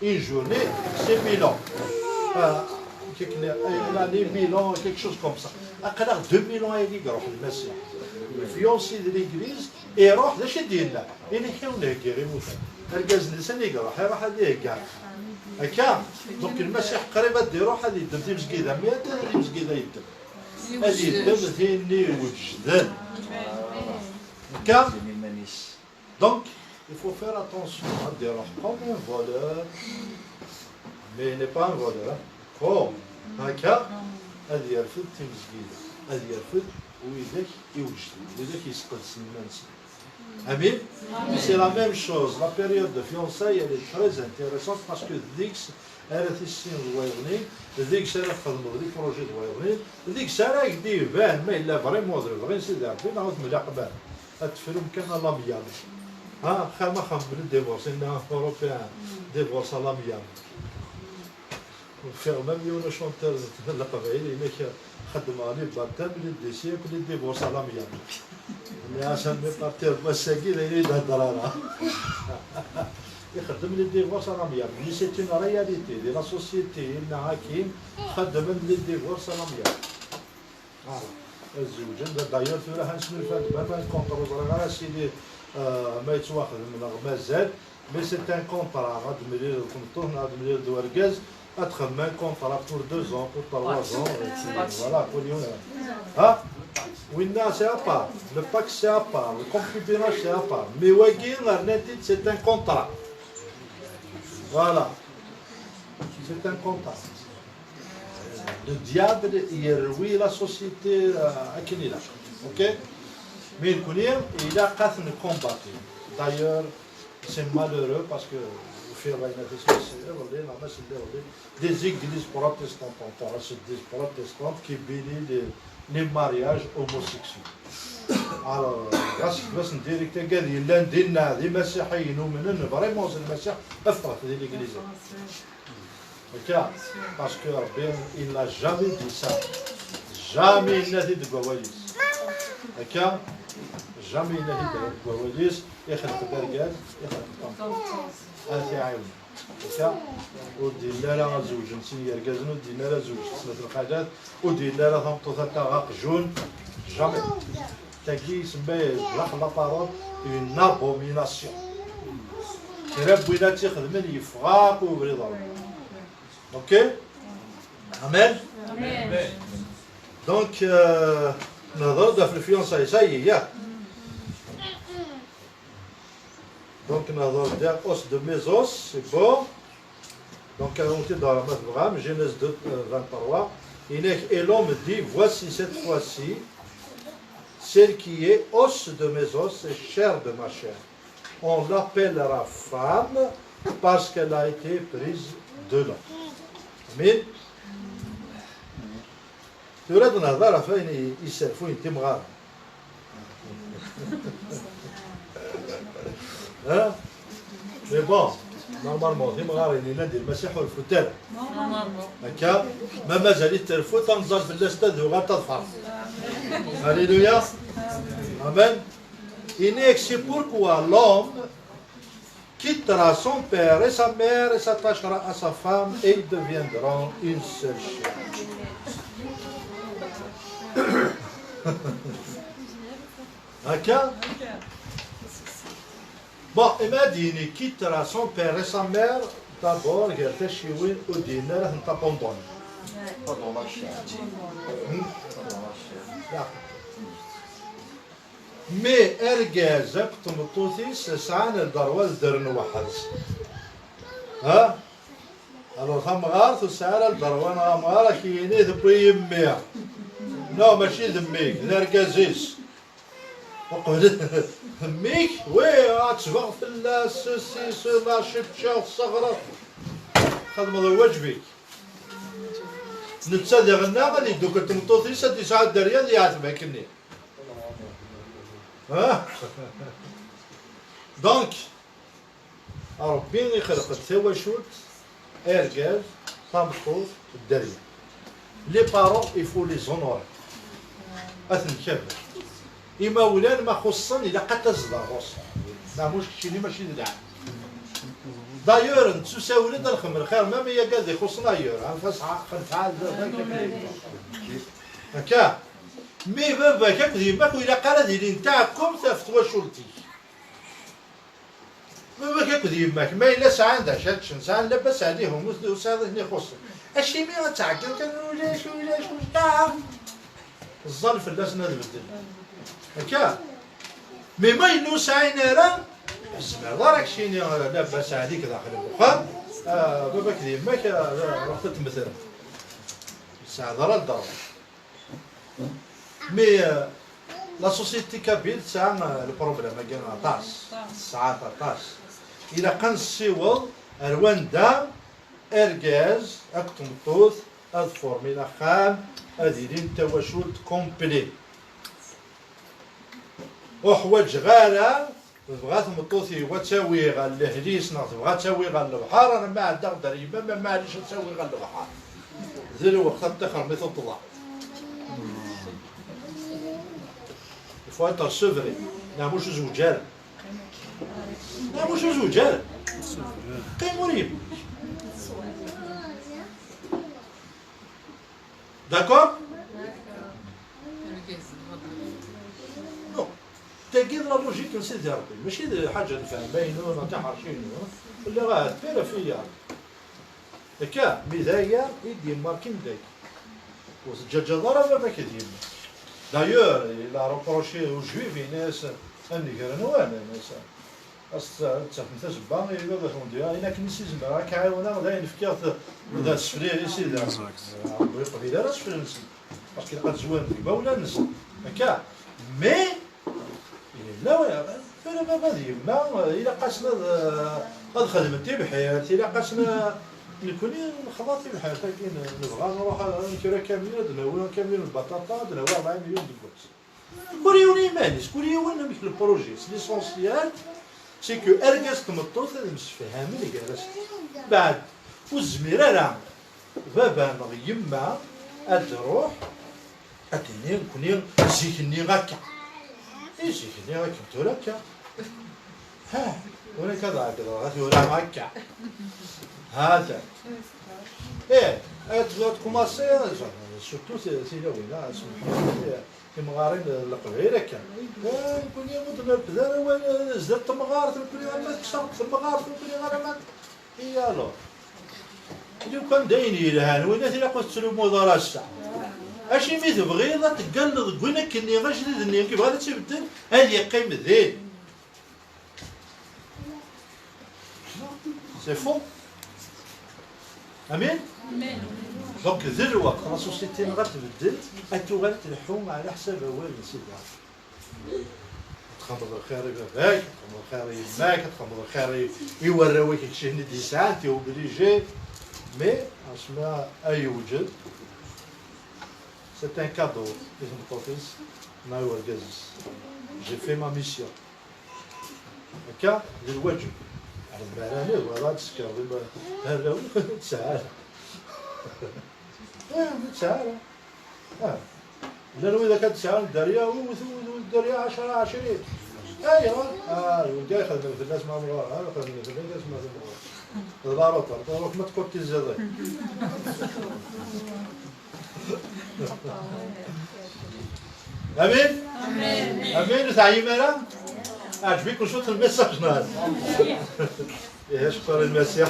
اون جورني سي ميلون لاني ميلون كيك شوز كوم سا اقرا 2000 ans هذيك يروح المسيح الفيونسي ديال ليغليز يروح اش يدير لنا يعني حيونا هكا غير موت الكاز الانسان يروح هذه كاع هكا دونك المسيح قريبه يروح هذه يدم في مسكيده 100 هذه مسكيده يدم هذه يدم ثاني وجدان هكا دونك il faut faire attention à dire comme un voleur mais il n'est pas un voleur comme هكا هذه يرفد في مسكيده هذه يرفد ويدك يوجد ويدك يسقط سنانسي Amen. C'est la même chose. La période de fiançailles, elle est très intéressante parce que Dix, elle est ici au Royaume-Uni, Dix, elle a fait des projets au Royaume-Uni, Dix, elle a dit, mais il a vraiment de vrai, c'est d'arriver dans le Mélaqban. Elle fait le cas à l'amiable. Ah, Khama Kham, le divorce, c'est un Européen, divorce à l'amiable. Faire même une chanteuse, la Pavaïle, il est خدماني بطل للديسيك للديفورس على ميامي اللي عشان نبطل مساكين يريد الضرارة يخدم للديفورس على ميامي مي سي اون رياليتي دي لا سوسيتي انها كاين خدم للديفورس على ميامي الزوجين داير في راح نسمي فهاد ما نكونطرو غير سيدي ما يتواخذ من مازال مي سي ان كونطرا غاد ملي كنتو غاد ملي دواركاز أدخل un contrat pour 2 ans, pour 3 ans, voilà, pour Lyon. Ah, oui, c'est à part, le PAC c'est à part, le concubinage c'est à part, mais Wagir, c'est un contrat. Voilà, c'est un contrat. Le diable, il réouille la société à Kenila, ok? Mais il a 4 combattus. D'ailleurs, c'est malheureux parce que des églises protestantes, des protestantes qui bénissent les mariages homosexuels. Alors, grâce à directeur قال لي لا نديرنا هذه مسيحيين ومنن فريمون المسيح افرط هذه l'église. Parce que Rabbi, il n'a jamais dit ça. Jamais il n'a dit de Gawallis. Jamais il n'a dit de Gawallis. يخلق الدرجات يخلق الطمطم هاتي عاون هكا ودينا لها زوج نسير كازن ودينا لها زوج سنة الحاجات ودينا لها ثمطو ثلاثة غاقجون جامي تاكي يسمى بلاخ لا بارول اون ابوميناسيون كراب وينات يخدمن يفغاق ويبريض اوكي امين دونك نهضروا في الفيونساي ساي ياك Donc, nous avons des os de mes os, c'est bon. Donc, on était dans le programme, Genèse 2, 23. Et l'homme dit, voici cette fois-ci, celle qui est os de mes os et chair de ma chair. On l'appellera femme parce qu'elle a été prise de l'homme. Mais, tu aurais donné à la fin, il s'est fait une timrade. Hein? Mais bon, normalement, timrade, il est là, il مسيح والفتان. هكا ما مازال ترفو تنزل بالاستاذ وغتظفر. Alléluia. Amen. Et c'est pourquoi l'homme quittera son père et sa mère et s'attachera à sa femme et ils deviendront une seule chair. D'accord? Bon, il m'a dit qu'il quittera son père et sa mère. D'abord, il a fait au dîner, il t'a abandonné. مي ارجاز كنتم الطوثيس سعان الدروال درن واحد ها الو ثم غارث وسعال الدروان غامارة كيني ذبي يميا نو ماشي ذميك ذرقازيس وقبل ذميك وي غاتشبغ في السوسي سولا شبشا الصغرى خدم هذا واجبك نتسادي غنا غادي دوك كنتم الطوثيس هادي ساعة الدريا اللي يعتبها كني دونك ربي يخلق التواشوت ارجاز طامطوط الدريا لي بارون يفو لي زونور اثن كبر اما ولان ما خصن الا قد تزدر غص ما مش كشيني ماشي دعم دايور نتساوي لنا الخمر خير ما هي قاعد يخصنا يور فصحى خنفعل هكا مي بابا كاك باكو إلا قال ديالي نتاعكم تفتوا شرطي بابا كاك ديماك ما إلا ساعة عندها شاتش ساعة لاباس عليهم وساعة هنا يخصهم أشي مي غتعقل ولاش كاع الظل فلاس نبدل هكا مي ما ينو ساعة نارا زعما دارك شيني لاباس عليك داخل البخار بابا كديماك رحت تمثل ساعة دار الضرب مي لا سوسيتي كابيل تاع البروبليم كاين طاس ساعات طاس الى قنسيول رواندا ارجاز اكتمطوث الفورميلا خام اديرين تواشوت كومبلي وحواج غالا بغات مطوثي وتساوي غا الهليس بغات تساوي غا البحر انا ما عندها دريبه ما معليش تساوي غا البحر ذي الوقت تاخر مثل طلع Il faut être sevré. لا مش زوجان. لا مش زوجان. كاين مريب. داكور؟ نو. تاكيد لا لوجيك نسيت يا ربي، ماشي حاجة نفهمين ولا تاع حرشين ولا غا تفير فيا. هكا ميدايا يدي ماركين داك. والدجاجة ضربة ما كدير. D'ailleurs, il a reproché aux Juifs, الناس اللي كانوا الناس تفهمتش بان يبغى يقول انا كنيسي زعما راك عاونا غدا نفكر ذا السفري يسير ربي يقبل راه السفري نسي باسكو لقات زوين كيما ولا نسي هكا مي لا فانا ما غادي ما الا قاسنا غاد خدمتي بحياتي الا قاسنا نكوني خلاصي بحال كاين نبغى نروح نكرا كاملين دناوي كاملين البطاطا دناوي 4 مليون دكوت كوريوني مانيش كوريوني مش البروجي ليسونسيال سي كو اركاس تمطوط المسفهام اللي جالس بعد والزميره راه بابا يما تروح اتني نكوني زيكني غاكا زيكني غاكا تراكا ها وانا كذا غادي ولا هكا هذا ايه تبغى تكوماسي سورتو سي لا وين كيما غارين القبيله كان نكون يموت بدا وانا زدت مغارت نكون ما كسرت في المغارت نكون غير ما هي الو اللي كان دايني لها وين الا قلت تسلم مدار الساعه اشي مي تبغي لا تقلد كوينك كني غير جديد كيف غادي تبدل هذه قيم ذيل سي فو امين دونك ذي الوقت لا سوسيتي غتبدل غتوغال تلحوم على حساب اوائل سيدي تخمض الخير باباك تخمض الخير يماك تخمض الخير يوراويك شي هنا دي ساعات اوبليجي مي اسمها يوجد سي ان كادو لازم بروفيس ناي وركازيس جي في ما ميسيون هكا للواجب البراني ولا تسكر هذا تسعه تسعه لانه اذا كانت تسعه الدريه والدريه 10 20 ايوا ولدي يخدم في الناس مع مراه يخدم في الناس مع مراه ضروري ما تكون تزاد امين امين تعيم انا عجبك وشوط الميساج نهار يشكر المسيح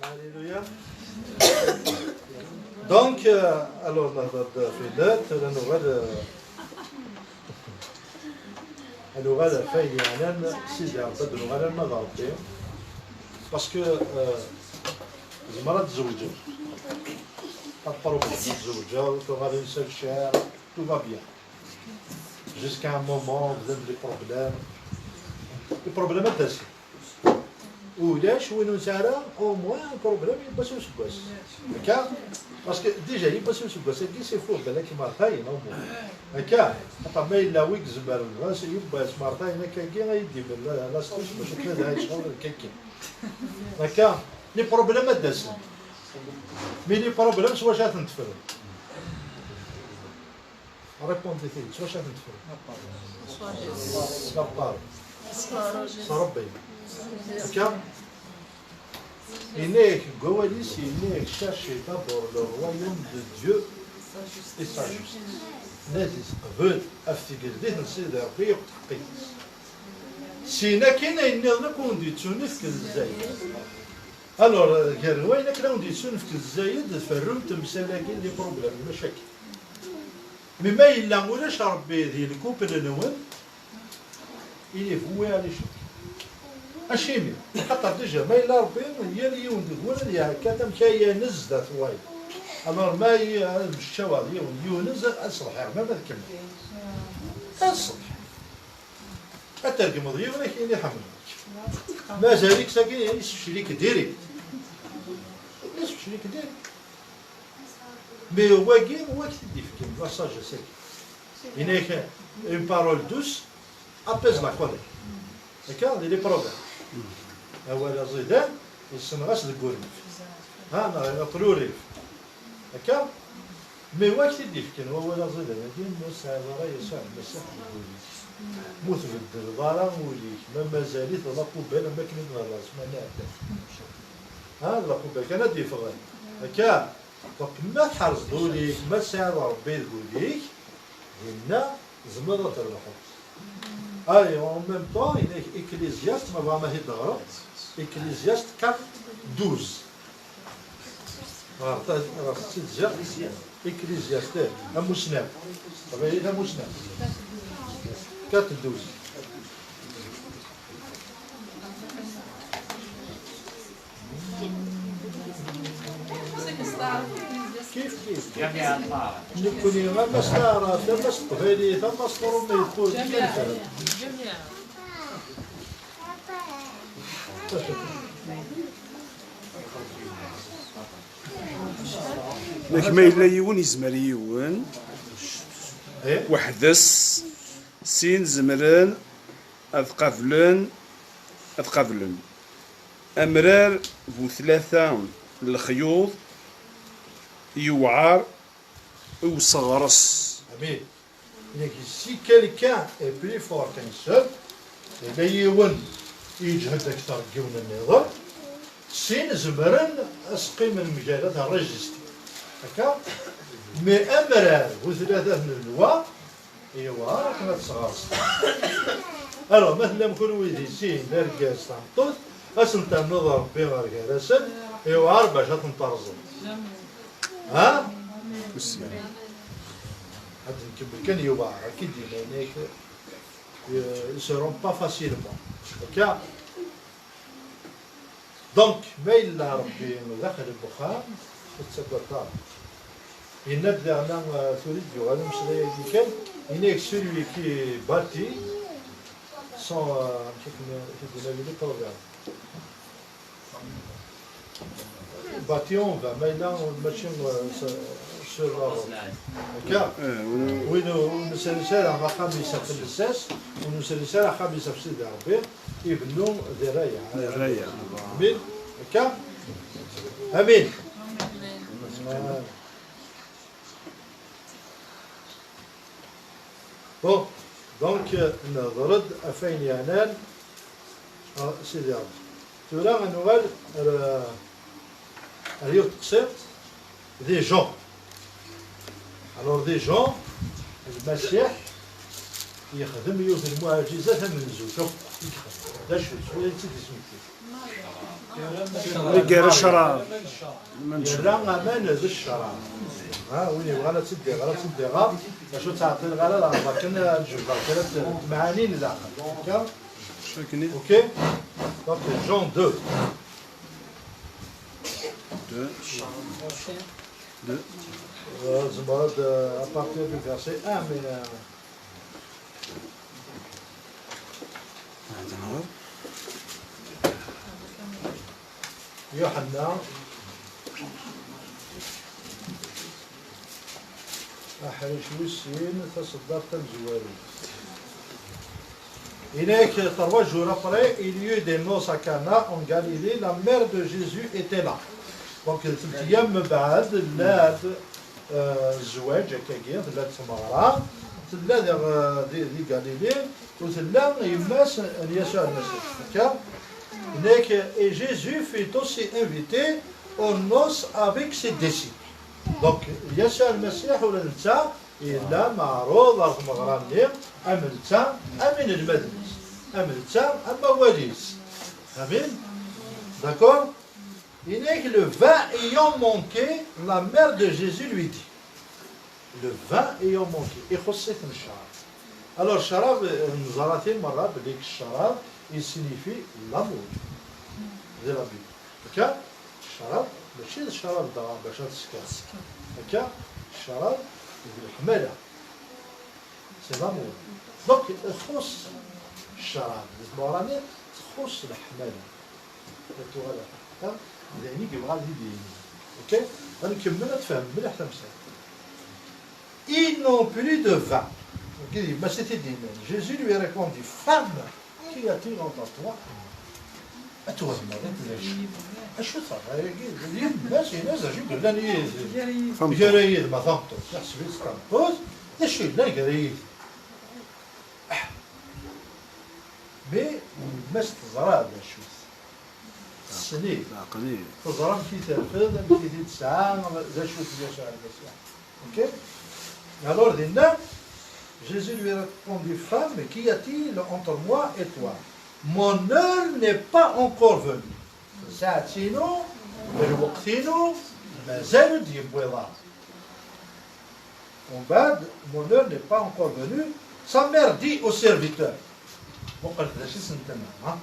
هاليلويا دونك الوغ نهضر في اللات لانه غادا فايدي عنان سيدي عبد غادا ما ضربتي باسكو زمرا تزوجوا البروبليم تزوجوا وغادي ينسى الشعر تو فا بيان jusqu'à un moment بدا لي بروبليمات دازين ولاش وين نسارا او موان بروبليم يباسو سكواس هكا باسكو ديجا يباسو سكواس هكي سي فو بالك مارتاين او موان هكا حتى ما الا ويك زبر الراس يباس مارتاين هكا كي غيدي لا ستوش باش كذا هاي شغل كيكي هكا لي بروبليمات دازين مي لي بروبليم واش غتنتفر ريبوندي تي واش غتنتفر لابار صربي هكا إنك قواليس إنك chercher d'abord le royaume de Dieu et sa justice. نازل قبل أفتقر ديه نسيد ربي وتحقيق. سينا كاين إننا كونديسيوني في الزايد. ألور غير وين كنا كونديسيوني في الزايد فرم تمسالاكين لي بروبليم المشاكل. مما إلا ولاش ربي ذي الكوبل نوال إلي فوي على شي. أشيمي خاطر ديجا ما إلا ربي هي اللي يوندك ولا اللي هكا تمشي نزدة ثواي ألور ما بالشواذ يونز أصلح ما تكمل أصلح الترجمة ضيق ولكن اللي حملك ما زالك ساكن يسف شريك ديريكت يسف شريك ديريكت مي واقي وقت ديفكين باساج ساكن هناك une parole douce apaise la colère هكا لي بروبليم أول زيدان السنغاس الكورنيف ها أنا قروري هكا مي واش تديف كان هو ولا زيدان هادي الناس هذا يسوع المسيح موت في الدار موليك ما مازالت لا قبالة ما كاين راس ما نعرف ها لا قبالة كان ديف غير هكا دونك ما تحرصوا ليك ما تساعد ربي يقول ليك هنا زمرة الروح اي en même temps il est Ecclésiaste ما بغا ما هي دغرا Ecclésiaste 4 12 Ecclésiaste مسناب طبعا هي مسناب 4 12 كيف جميع الطاعة نكوني ما مسطارة لا مسطفيلي لا مسطور ما يكون كيف لكن ما إلا يون يزمر يون وحدس سين زمران أثقافلن أمرار بو ثلاثة الخيوط يوعر وصغرس. Amen. Si quelqu'un est plus fort qu'un seul, لا يون يجهد أكثر جون النظام سين زمرن أسقي من مجالات الرجستي هكا مي أمرار وثلاثة من الوا إيوا كما تصغرس ألو مثلا نكون ويدي سين لرقاس تنطوط أسنتا نظر بين رقاسن إيوا باش تنطرزن ها؟ هاد نكمل كان يوبا أكيد ديما ils seront pas facilement. هكا دونك ما إلا ربي داخل البخار تتسكر ينبدا أنا تريد هذا مش اللي كان هناك celui qui bâtit son bâti on va maintenant ماشي sur هكا وين ونسالسال خميسة في الأساس ونسالسال خميسة في سيدي ربي يبنوا ذرايع ذرايع امين هكا امين بون دونك نضرد افين يعنان سيدي ربي تورا غنوال ريو تقسيط دي جون الوغ دي جون المسيح يخدم يوث المعجزات من زوج شوف دا شو شويه تيدي سميتي غير الشراب يرى امان ذا الشراب ها وين يبغى لا تسدي غير تسدي غير شو تعطي غير لكن الجبل ثلاث معاني لداخل اوكي دونك جون 2 زمرد à partir du verset 1 mais يوحنا أحرش وسين تصدرت الزواري هناك 3 jours après il y eut des noces à Cana en Galilée la mère de Jésus était là donc 3 أيام من بعد لات الزواج هكاكيا ثلاث مرات ثلاث دي غاليلي وثلاث يماس يسوع المسيح هكا هناك et Jésus fut aussi invité aux noces avec ses disciples donc يسوع المسيح ولا نتا إلا معروض رغم غراني أمنتا أمن المدنس أمنتا أما وليس أمين d'accord Il n'est que le vin ayant manqué, la mère de Jésus lui dit. Le vin ayant manqué. Et خصيت من الشراب. Alors الشراب نزارتين مرة بديك الشراب il signifie l'amour de la Bible. هكا الشراب ماشي الشراب دار باش تسكر. هكا الشراب الحمالة. سي l'amour. دونك تخص الشراب. المراني تخص الحمالة. يعني كيبغى يدير اوكي غنكمل تفهم مليح تمثال ils n'ont plus de vin mais c'était des mêmes Jésus lui répondit femme qu'y a-t-il entre toi et toi شو صار الناس يجوا لاني قرايد ما ضبطوا تحسبي ستامبوز ايش لا قرايد مي مست زراد شو السنين تزرم كي ترفض كي تسعى ذا شو يسوع المسيح اوكي alors دينا Jésus lui répondit femme mais qu'y a-t-il entre moi et toi mon heure n'est pas encore venue ساعتينو الوقتينو مازالو ديبويضا ومن بعد mon heure n'est pas encore venue sa mère dit au serviteur وقلت ذا شي سنتنا ها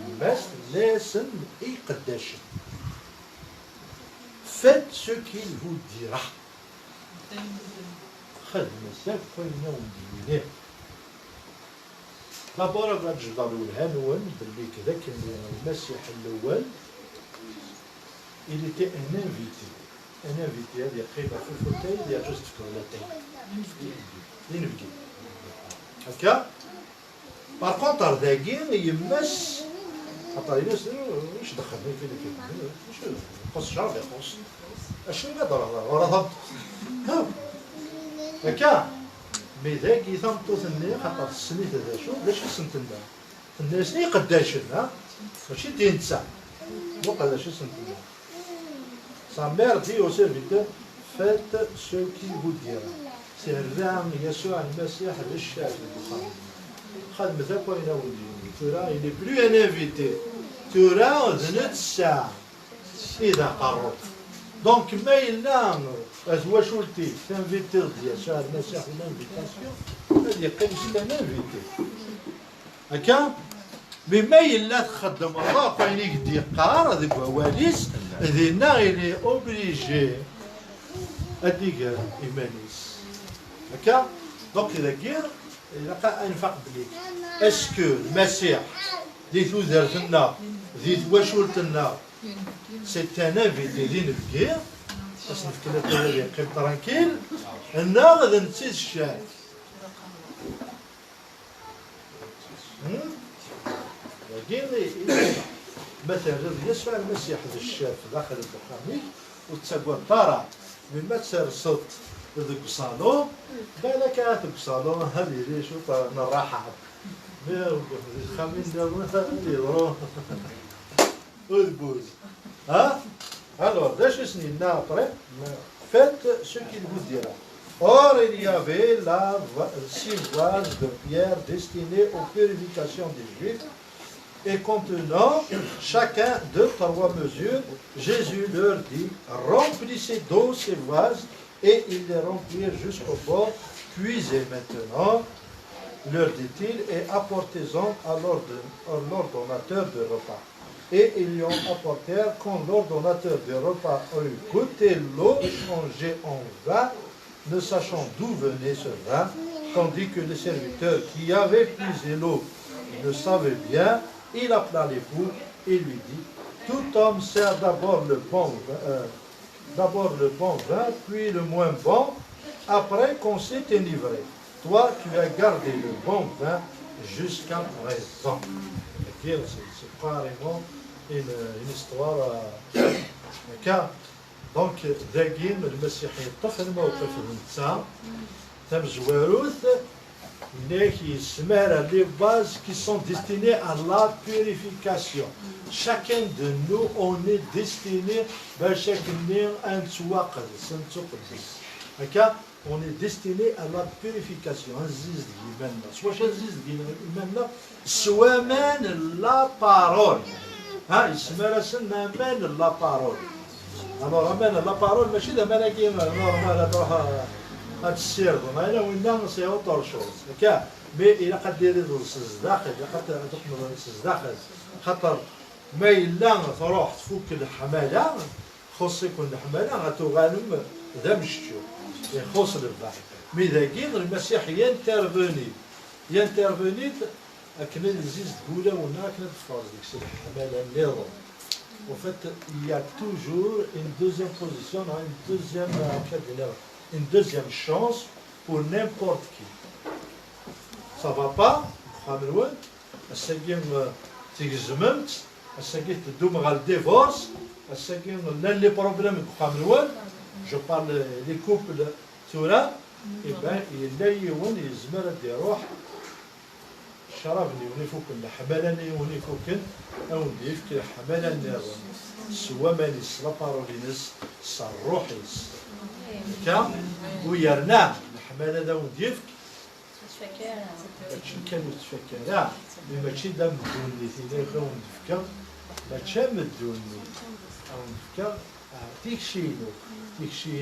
الماس لازم اي قداش faites ce qu'il vous dira خد مساك فين ودينه دابور غاد الجدار الهانوان باللي كذا كان المسيح الاول il était un invité هذه قيمه في الفوتاي اللي جوست في كولاتين ينبكي هكا باغ كونتر ذاكي يمس حتى الناس واش دخلني فين كاين شو خص شرب يخص اش يقدر ورا ضبط هكا مي ذاك يثمطو ثني خاطر السنيت هذا شو باش سنتنا الناس ني قداشنا ماشي تنسى وقال شو سنتنا sa mère dit au serviteur faites ce qu'il vous dira c'est الرام يسوع المسيح للشافي البخاري خدمتك وين ولدي ترى il n'est plus un invité ترى ذنت الساعة إذا قرب دونك ما إلا واش ولتي تنفيتي ديال يسوع المسيح ولا انفيتاسيون هذه قيمة ان انفيتي هكا بما يلا تخدم الله فين يقدي يقرار هذيك واليس ذينا إلي أوبليجي أديك إيمانيس هكا دونك إذا كير لقى أنفق بليك اسكو المسيح ذي ثوذرتنا ذي تواشولتنا سي ان انفيتي ذي نفكير باش نفكر تولي قيم ترانكيل أنا غادي نتسيس الشاي مثلا يسمع المسيح ذا الشاف داخل الدخان وتسقى طارع مما تسير صوت ذاك الصالون بالك هذاك الصالون هذه ليش نراحة الخمين دابا يضرون والبوز ها alors داش سنين après faites ce qu'il vous dira. Or il y avait là 6 vases de pierre destinés aux purifications des Juifs et contenant chacun de 3 mesures. Jésus leur dit, remplissez d'eau ces vases, et ils les remplirent jusqu'au bord. Puisez maintenant, leur dit-il, et apportez-en à l'ordonnateur de repas. Et ils lui ont apportèrent. Quand l'ordonnateur de repas eut goûté l'eau changée en vin, ne sachant d'où venait ce vin, tandis que le serviteur qui avait puisé l'eau le savait bien, il appela l'époux et lui dit, tout homme sert d'abord le bon vin, puis le moins bon, après qu'on s'est enivré. Toi, tu as gardé le bon vin jusqu'à présent. C'est carrément une histoire. Car, donc, داقين المسيحيين طفل موقف النساء تم زواروث qui les bases qui sont destinées à la purification. Chacun de nous, on est destiné on est destiné à la purification. Soit même la parole. Il se met la parole. Alors, amène la parole, mais je suis de c'est autre chose. Mais il a قد يريد الصداقة، قد تقدر الصداقة، خاطر ما إلا تروح تفك الحمالة، خص يكون الحمالة غتغانم ذا مشتو، يخص البحر. مي إذا كين المسيح ينترفوني أكن الزيز تقوله ونا أكن تفرز ديك الحمالة النظام. En fait, il y a toujours une deuxième position, une deuxième chance pour n'importe qui. Ça ne va pas, divorce, les problèmes, je parle des couples, et bien, il y a شربني ونفوكن حملني ونفوكن أو نديف كي حملني سوا مانيس لابارولينس صروحيس كا ويرنا الحمل هذا ونديف ماشي كانوا تفكر ماشي دام دوني تينا يخلو ندفكا ماشي مدوني أو ندفكا تيك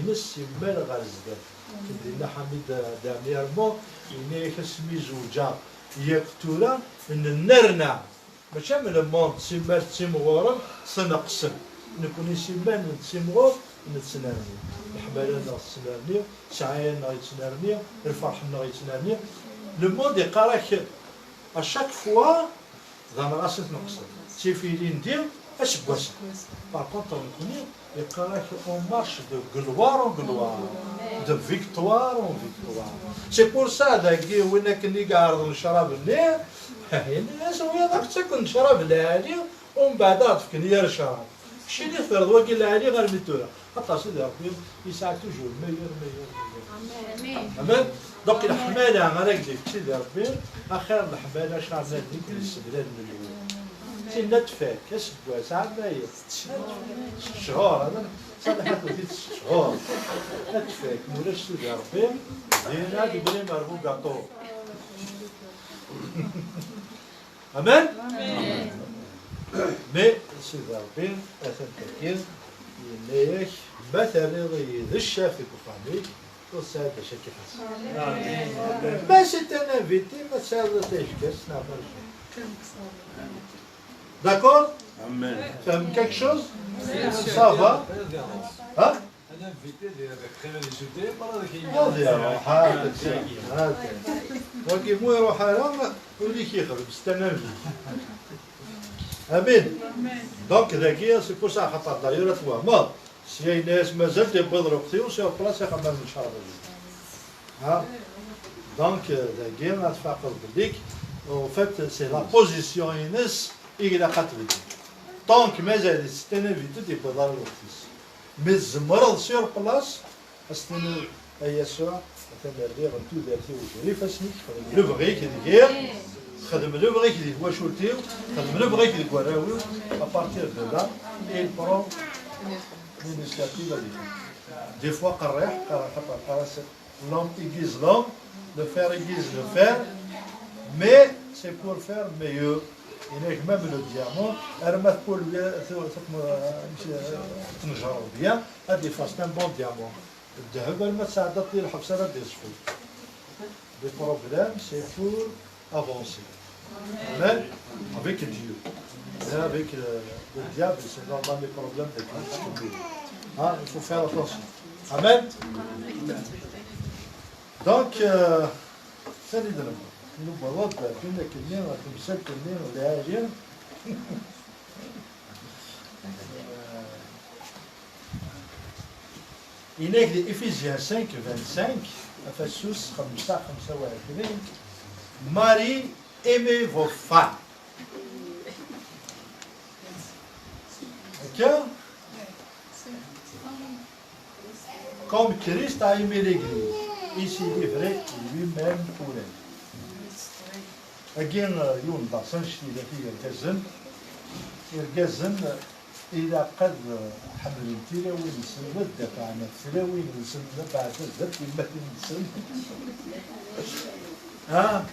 نس يمال غازدات كندينا حميد داميرمو إني خسمي زوجا يكتورا ان النرنا ماشي من الموند سيمال تيمغورم سنقسم نكون سيمان نتسيمغور نتسنرني الحمالة نتسنرني سعيان نتسنرني الفرح نتسنرني لو موند يقراك اشاك فوا ضمن راسك نقسم تيفيلين دير اش بواسا باغ كونتر نكوني يقراك اون مارش دو غلوار اون غلوار de victoire en victoire. C'est pour ça داكي وين كني قاعد نشرب النير الناس ويا داك تكون نشرب العالي ومن بعد تفكني يا الشراب شي اللي فرض واكل العالي غير ميتولا حتى سيدي ربي يساعد توجور ميور امين دونك الحماله غير كيف سيدي ربي اخر الحماله شعرنا ديك السبلان مليون تينا تفاك اش بواس عندنا شهور هذا صدحت في شهور تفاك مولاش سيدي ربي دينا دبري مرغو كاطو امان مي سيدي ربي اثن تكين يليك مثلا ذي الشافي كفاني وسعد شكي حسن ما سيت انا فيتي ما سعد تيشكس نعرف D'accord? Amen. فهم quelque chose? Ça va? ها؟ هذه روح هذه وكي مو يروح هذا وليك يخرج استنى امين دونك ذاكيه سي بور سا خاطر دايره توا ما سي ناس مازال تبغي رقتي سي بلاصه خمام ان شاء الله ها دونك ذاكيه نتفاقد بليك او فات سي لا بوزيسيون ينس الى قتلتي دونك مازال استنى فيتو تبغي رقتي مي زمرض سير بلاص استنى اي سوا تمردي غنتو دارتي وجري فاسني لو بغيك دير خدم لو بغيك ديك واش ولتيو خدم لو بغيك ديك وراويو ابارتير دو لا اي برون l'initiative des fois قريح قرا l'homme aiguise l'homme le fer aiguise le fer mais c'est pour faire mieux هناك même le diamant رمات بول تنجرو بيان هادي فاست ان بون ديامون الذهب ما تساعدت لي الحبسه لا دير سفول لي بروبليم سي pour avancer Amen. Avec Dieu. Et avec le diable, c'est normal les problèmes de Christ. Hein, il faut faire attention. Amen. Donc, ça dit de nous. Nous voyons que nous avons comme ça, que nous avons réagi. Il est que Éphésiens 5, 25, Ephésus 5, 25, Marie, aimez vos femmes. D'accord? Comme Christ a aimé l'Église, il s'est livré lui-même pour elle. أجين يوم داسن شتي في الجزن إذا قد حمل تلاوي نسن دفع عن تلاوي نسن بعد الزبط يمثل نسن ها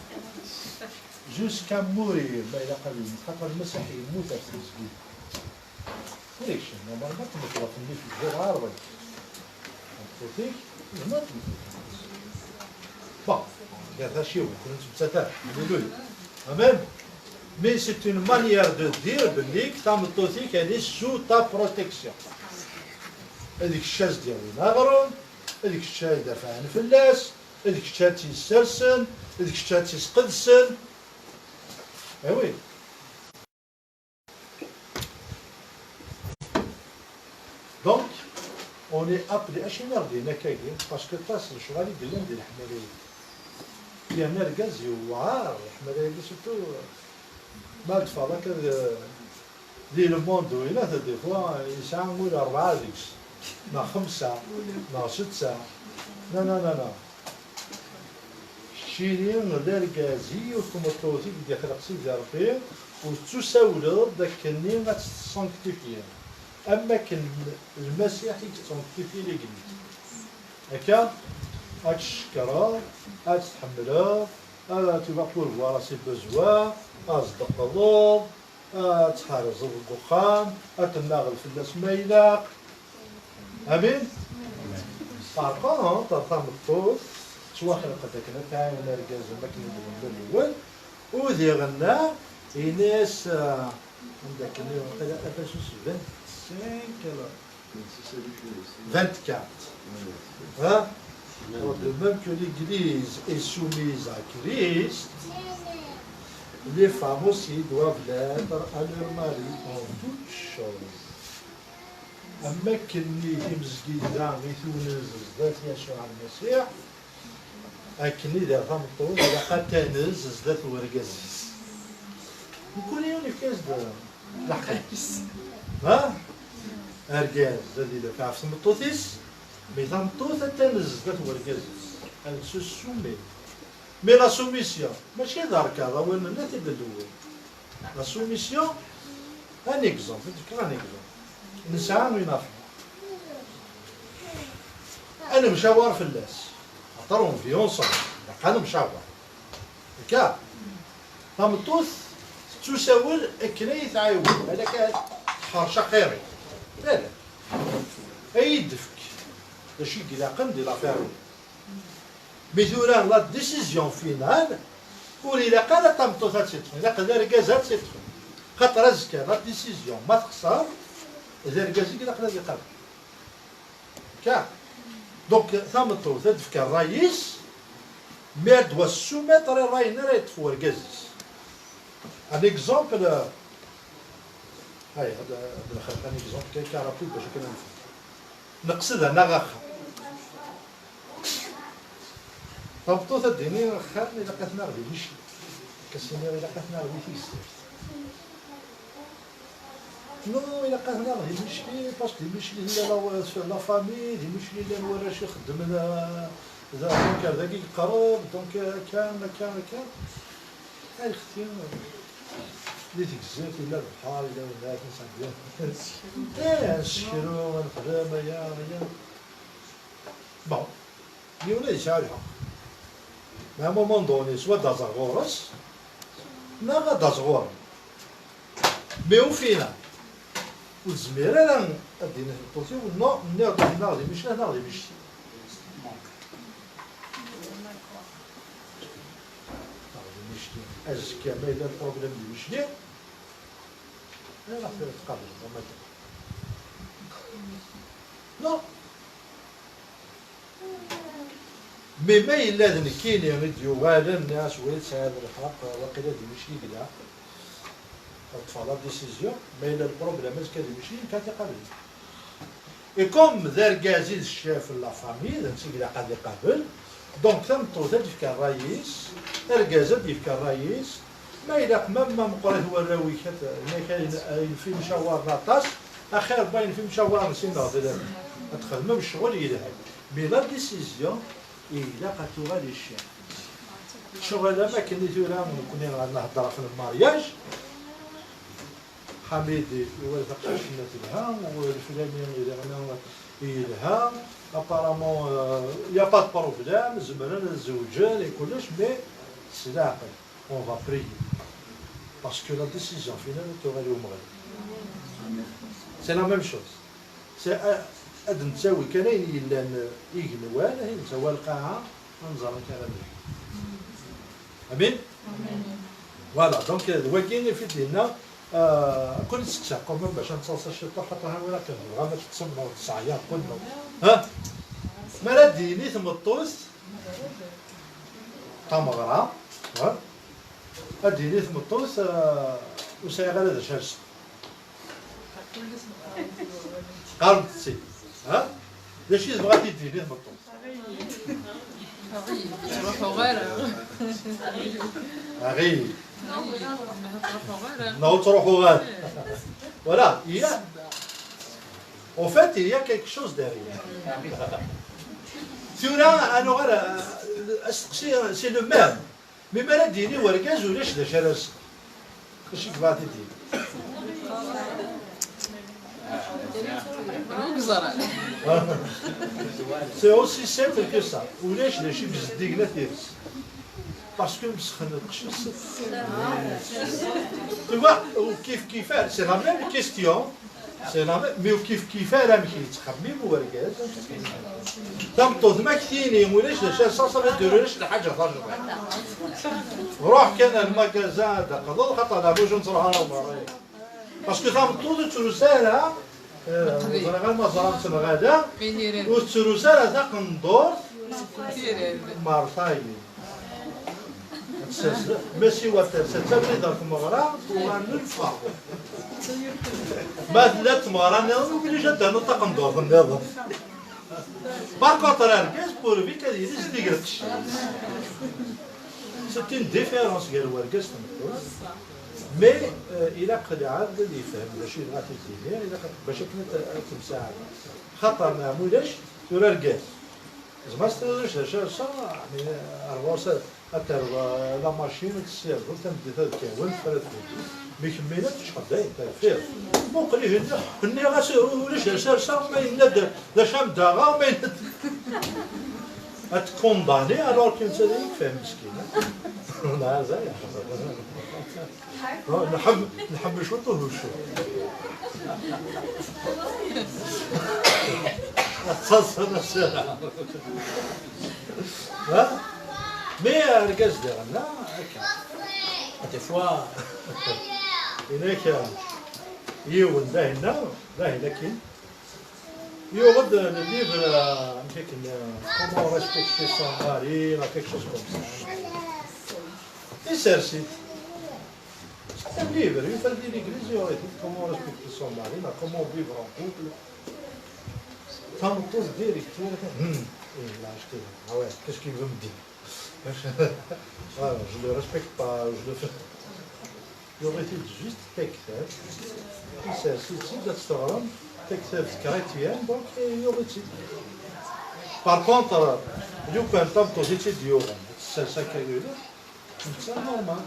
jusqu'à mourir ما إلى قليل خاطر المسيح يموت في السجود ليش؟ نورمالمون تموت في الجزء العربي صوتيك ما تموت bon هذا شيء كنت بساتر Amen. Mais c'est une manière de dire que ta méthodique elle est sous ta protection. هذيك الشاش ديالو ناغرون، هذيك الشاش دافع عن فلاس، هذيك الشاش تيسرسن، هذيك الشاش تيسقدسن. Eh oui. Donc, on est appelé à changer نكاين parce que تصل شغالي ديالهم ديال الحمالية. لأن الرجال يوعر الحمالية سورتو ما تفرق دي الموند وينات دي فوا يسعموا 4 ديكس نا 5 نا 6 لا لا لا لا شيرين الرجازي وكمطوزي دي خلقسي دي ربي وتساولد داك النين غاتسانكتيفيا اما كان المسيح يتسانكتيفي ليغليز هكا هتشكرها هتتحملها tu vas pourvoir ses besoins تصدق الضوء تحرز الدخان تناغل في الناس ما يلاق امين فرقا ترقم الطوف سواء خلقتك انا تعاون رجاز ما كنا نديرو الاول وذي غنا الناس عندك اليوم افاسوس 24 ها de même que l'Église est soumise à Christ, les femmes aussi doivent l'être à leur mari en toutes choses. أما كني تمزكيدا ميثونز زدات يسوع المسيح أكني دا غمطون إذا قتنز زدات ورقزيز يكون يوم كاز لحقيس ها أرجاز زادي دا كاف سمطوثيس Mais dans tout ça, elle se soumet. Mais la soumission, la soumission, un exemple, un exemple. نسعى وينافق. أنا مشاور في الناس. أعطرهم في يونصر. أنا مشاور. كا. تمطوث تساول أكني تعاون. هذا كان حرشة خيري. لا. أي دفك. Le chic il a comme de la faire. Mais durant la décision finale, وإلا قال تمطوطات تدخل إلا قال ركازات تدخل خاطر أزكى لا ديسيزيون ما تخسر إذا ركازي كذا قال يقابل كاع دونك تمطوط تدفك الرئيس مي دوا سوميتر الراي راه يطفو ركازيس ان اكزومبل هاي هذا بالأخر ان اكزومبل كيعرفو باش كنفهم نقصدها نغاخا تمطوط الديني رخا إلا قاتنا غادي مشي كسينا إلا قاتنا غادي تيستر نو إلا قاتنا غادي مشكي باسكو مشكي لا فامي مشكي اللي الوراش يخدم دونك هذاك يقرب دونك كان هاي اختي اللي تكزات إلا البحر إلا ولات نصعد نسكرو ونخدم يا بون اللي ولا يسعى الحق à un moment donné, soit dans un goros, ناغا دازغور مي وفينا والزميرة راه ادينا البوتي ونو ناغدي مش ناغدي مش أزكى ما إلا البروبليم اللي مشلي راح تقابل نو مي ما إلا ذن كاين يغديو غالا الناس وليت هذا الحق وقيلا دي مشلي كدا تفعل ديسيزيون ما إلا البروبليم أزكى دي مشلي كان تقابل اي كوم ذا ركازيز الشاف لا فامي ذا نسيك إلا قاد يقابل دونك ثم توزاد يفكى الرئيس ركازات يفكى الرئيس ما إلا ما مقرأ هو الراوي كاين في مشوار لاطاس أخير باين في مشوار نسينا هذا أدخل ما بالشغل يلهي مي لا ديسيزيون إلا قاتو غادي الشيء الشغل ما كان يثورا كنا نهضر في المارياج حميدي يورث قشنة الهام والفلاني يلهام ابارامون يا با دو بروبليم زمرنا الزوجه لي كلش مي سي لاقل اون فا بري باسكو لا ديسيزيون فينال تغالي ومغالي سي لا ميم شوز سي اد نساوي كاين يلان يغنوال هي نساوي القاعه نزرع كلام امين فوالا دونك هو كاين في ديالنا كل سكسا قوم باش نتصل الشطه حتى ها ولا كان غا تصمم الصعيات كله ها مالا ديني ثم الطوس تمغرا ها اديني ثم الطوس وسيغال هذا شارس قالت سي ها ليش بغاتي ديني ثم الطوس غير non, voilà, en fait, il y a quelque chose derrière. C'est le même. Mais maladie, il y a quelque chose derrière. Qu'est-ce que va te dire? C'est aussi simple que ça. Ou les chiffres dignes. Parce que tu vois, c'est la même question, c'est la même, mais كيف راه مشي تخمم ورقات تمطط ما كثيني ولاش لا 500 دولار لحاجه ضرجه روح كان المكازان دقضوا خاطر انا بوج نصرها باسكو تمطط تروساله غير ما زرمت الغدا وتروساله تاع ندور مارطاي ماشي واتر ستبرد في المغرب ونلفا ما ثلاث مغرب نظن بلي جدا نطق ندور في النظام باكوطر ركاز بور فيك هذه ديغرتش سيت اون ديفيرونس ديال الوركاز تمطوز مي الى قد عاد اللي يفهم ماشي غاتي تزيني الى باش كنت تمساعد خاطر ما مولاش تورا ركاز زعما ستدرش يعني 24 حتى لا ماشين تسير تنبدي تكون فرات مي كمينا تشقد فير مقري هنا كنا غاسيرو ولاش سير ما يند لا شام داغا وما يند اتكونداني الوغ كنت هذيك فاهم مسكينه لا زايد نحب شوطو وشو تصل الساعه ها مي ركز ديالنا هكا دي فوا هناك يون هنا كاين يوغد le livre comment respecter son mari quelque chose comme ça et celle-ci c'est un livre il faut dire l'église il aurait dit comment respecter son mari comment vivre en couple tant de directeur il l'a acheté ah ouais qu'est-ce qu'il veut me dire je le respecte pas je le fais il aurait dit juste تكتب et celle-ci تستغرب تكتب chrétien donc il aurait dit par contre du coup un temps positif c'est ça qu'il y a c'est normal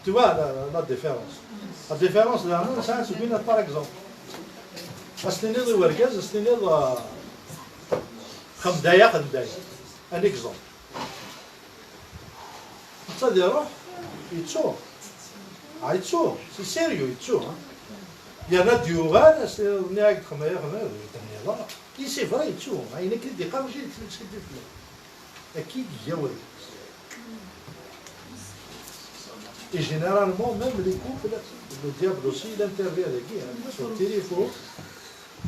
tu vois la différence là c'est bien par exemple أستنيد الورقاز أستنيد خم دايق un exemple تصدق يروح يتشوف يتشوف سي سيريو يتشوف يا ناديوغان ناقد خمايا لا كي سي فري يتشوف عينك كي دي قام جيت تشد فيه اكيد يا ولد et généralement même les couples le diable aussi il intervient avec sur le téléphone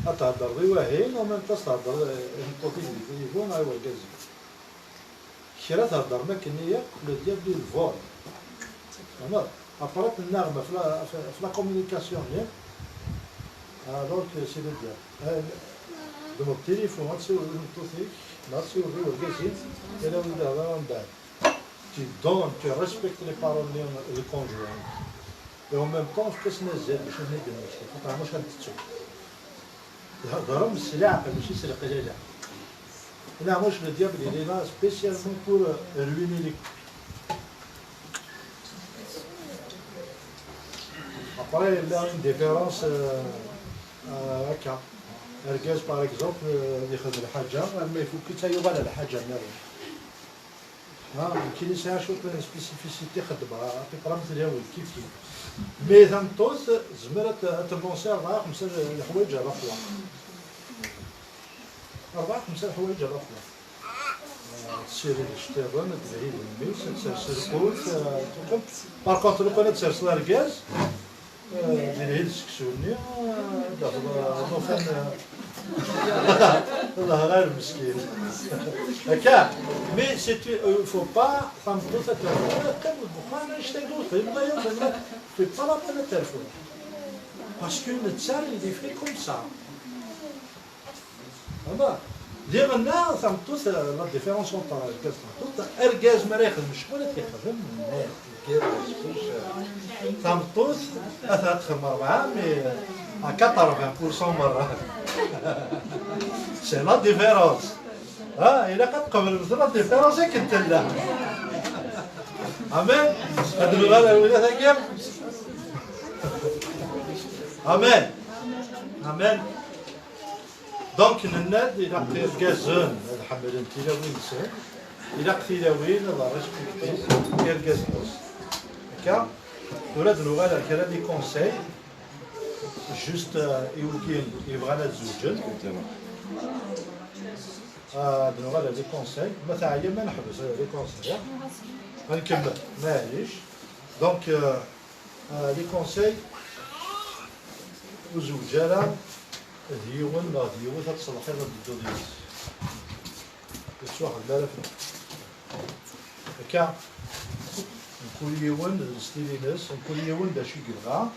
أتهدر ذي وهين ومن تستهدر التوفيق بالتليفون أيوة الجزء شرا تهدر مكنية لدياب دي الفول تمام أبرات النغمة في لا كوميونيكاسيون ياك دونك سي لو دياب دونك التليفون تسوي التوفيق لا تسوي الجزء إلى ولد هذا من بعد tu donnes, tu respectes les paroles du conjoint et en même temps tu te نزل باش نهدي المشكل ما تعرفش غتتشوف ضرب السلاح ماشي سرقة لا لا مش le diable il est là spécialement pour ruiner les après il y a une différence هكا الرجاز par exemple ياخذ الحاجة ما يفوت حتى يبغى الحاجة كاين ساعة شوف سبيسيفيسيتي خدمة تقرا مثل هاوي كيف مي ثمطوس زمرت تبونسي 4 5 الحوايج على فوا 4 5 الحوايج على فوا تسيري الشتيران تبعي الميس تسير القوت باغ كونتر لو كان تسير الركاز ديري السكسوني دافن الله غير مسكين هكا مي سي فو با ثمطوس التلفون ما نشتاقوش في طلب من التلفون باسكو الانسان اللي في كوم سا هذا ديالنا ثمطوس لا ديفيرونس اونتر الركاز ثمطوس الركاز ما يخدمش ولا تيخدم ثمطوس تخدم 4 مي à 80% مرة سي لا ديفيرونس إلا كتقبل لا ديفيرونس كنت لا أمان هاد اللغة الأولى ثاكيا أمان أمان دونك الناد إلا قتي الكازون الحمل تيلاوين سان إلا قتيلاوين هذا ريسبكتي كاين الكازوس هكا ولاد اللغة الكلام لي كونساي juste يمكن يبغى نتزوجن بنغير لي كونساي مثلا هي ما نحبس لي كونساي غنكمل معليش دونك لي كونساي وزوجانا ديون لا ديون تصلحي لا الدوديس باش واحد بالك هكا نقول يون ستيلينس نقول يون باش يقلغا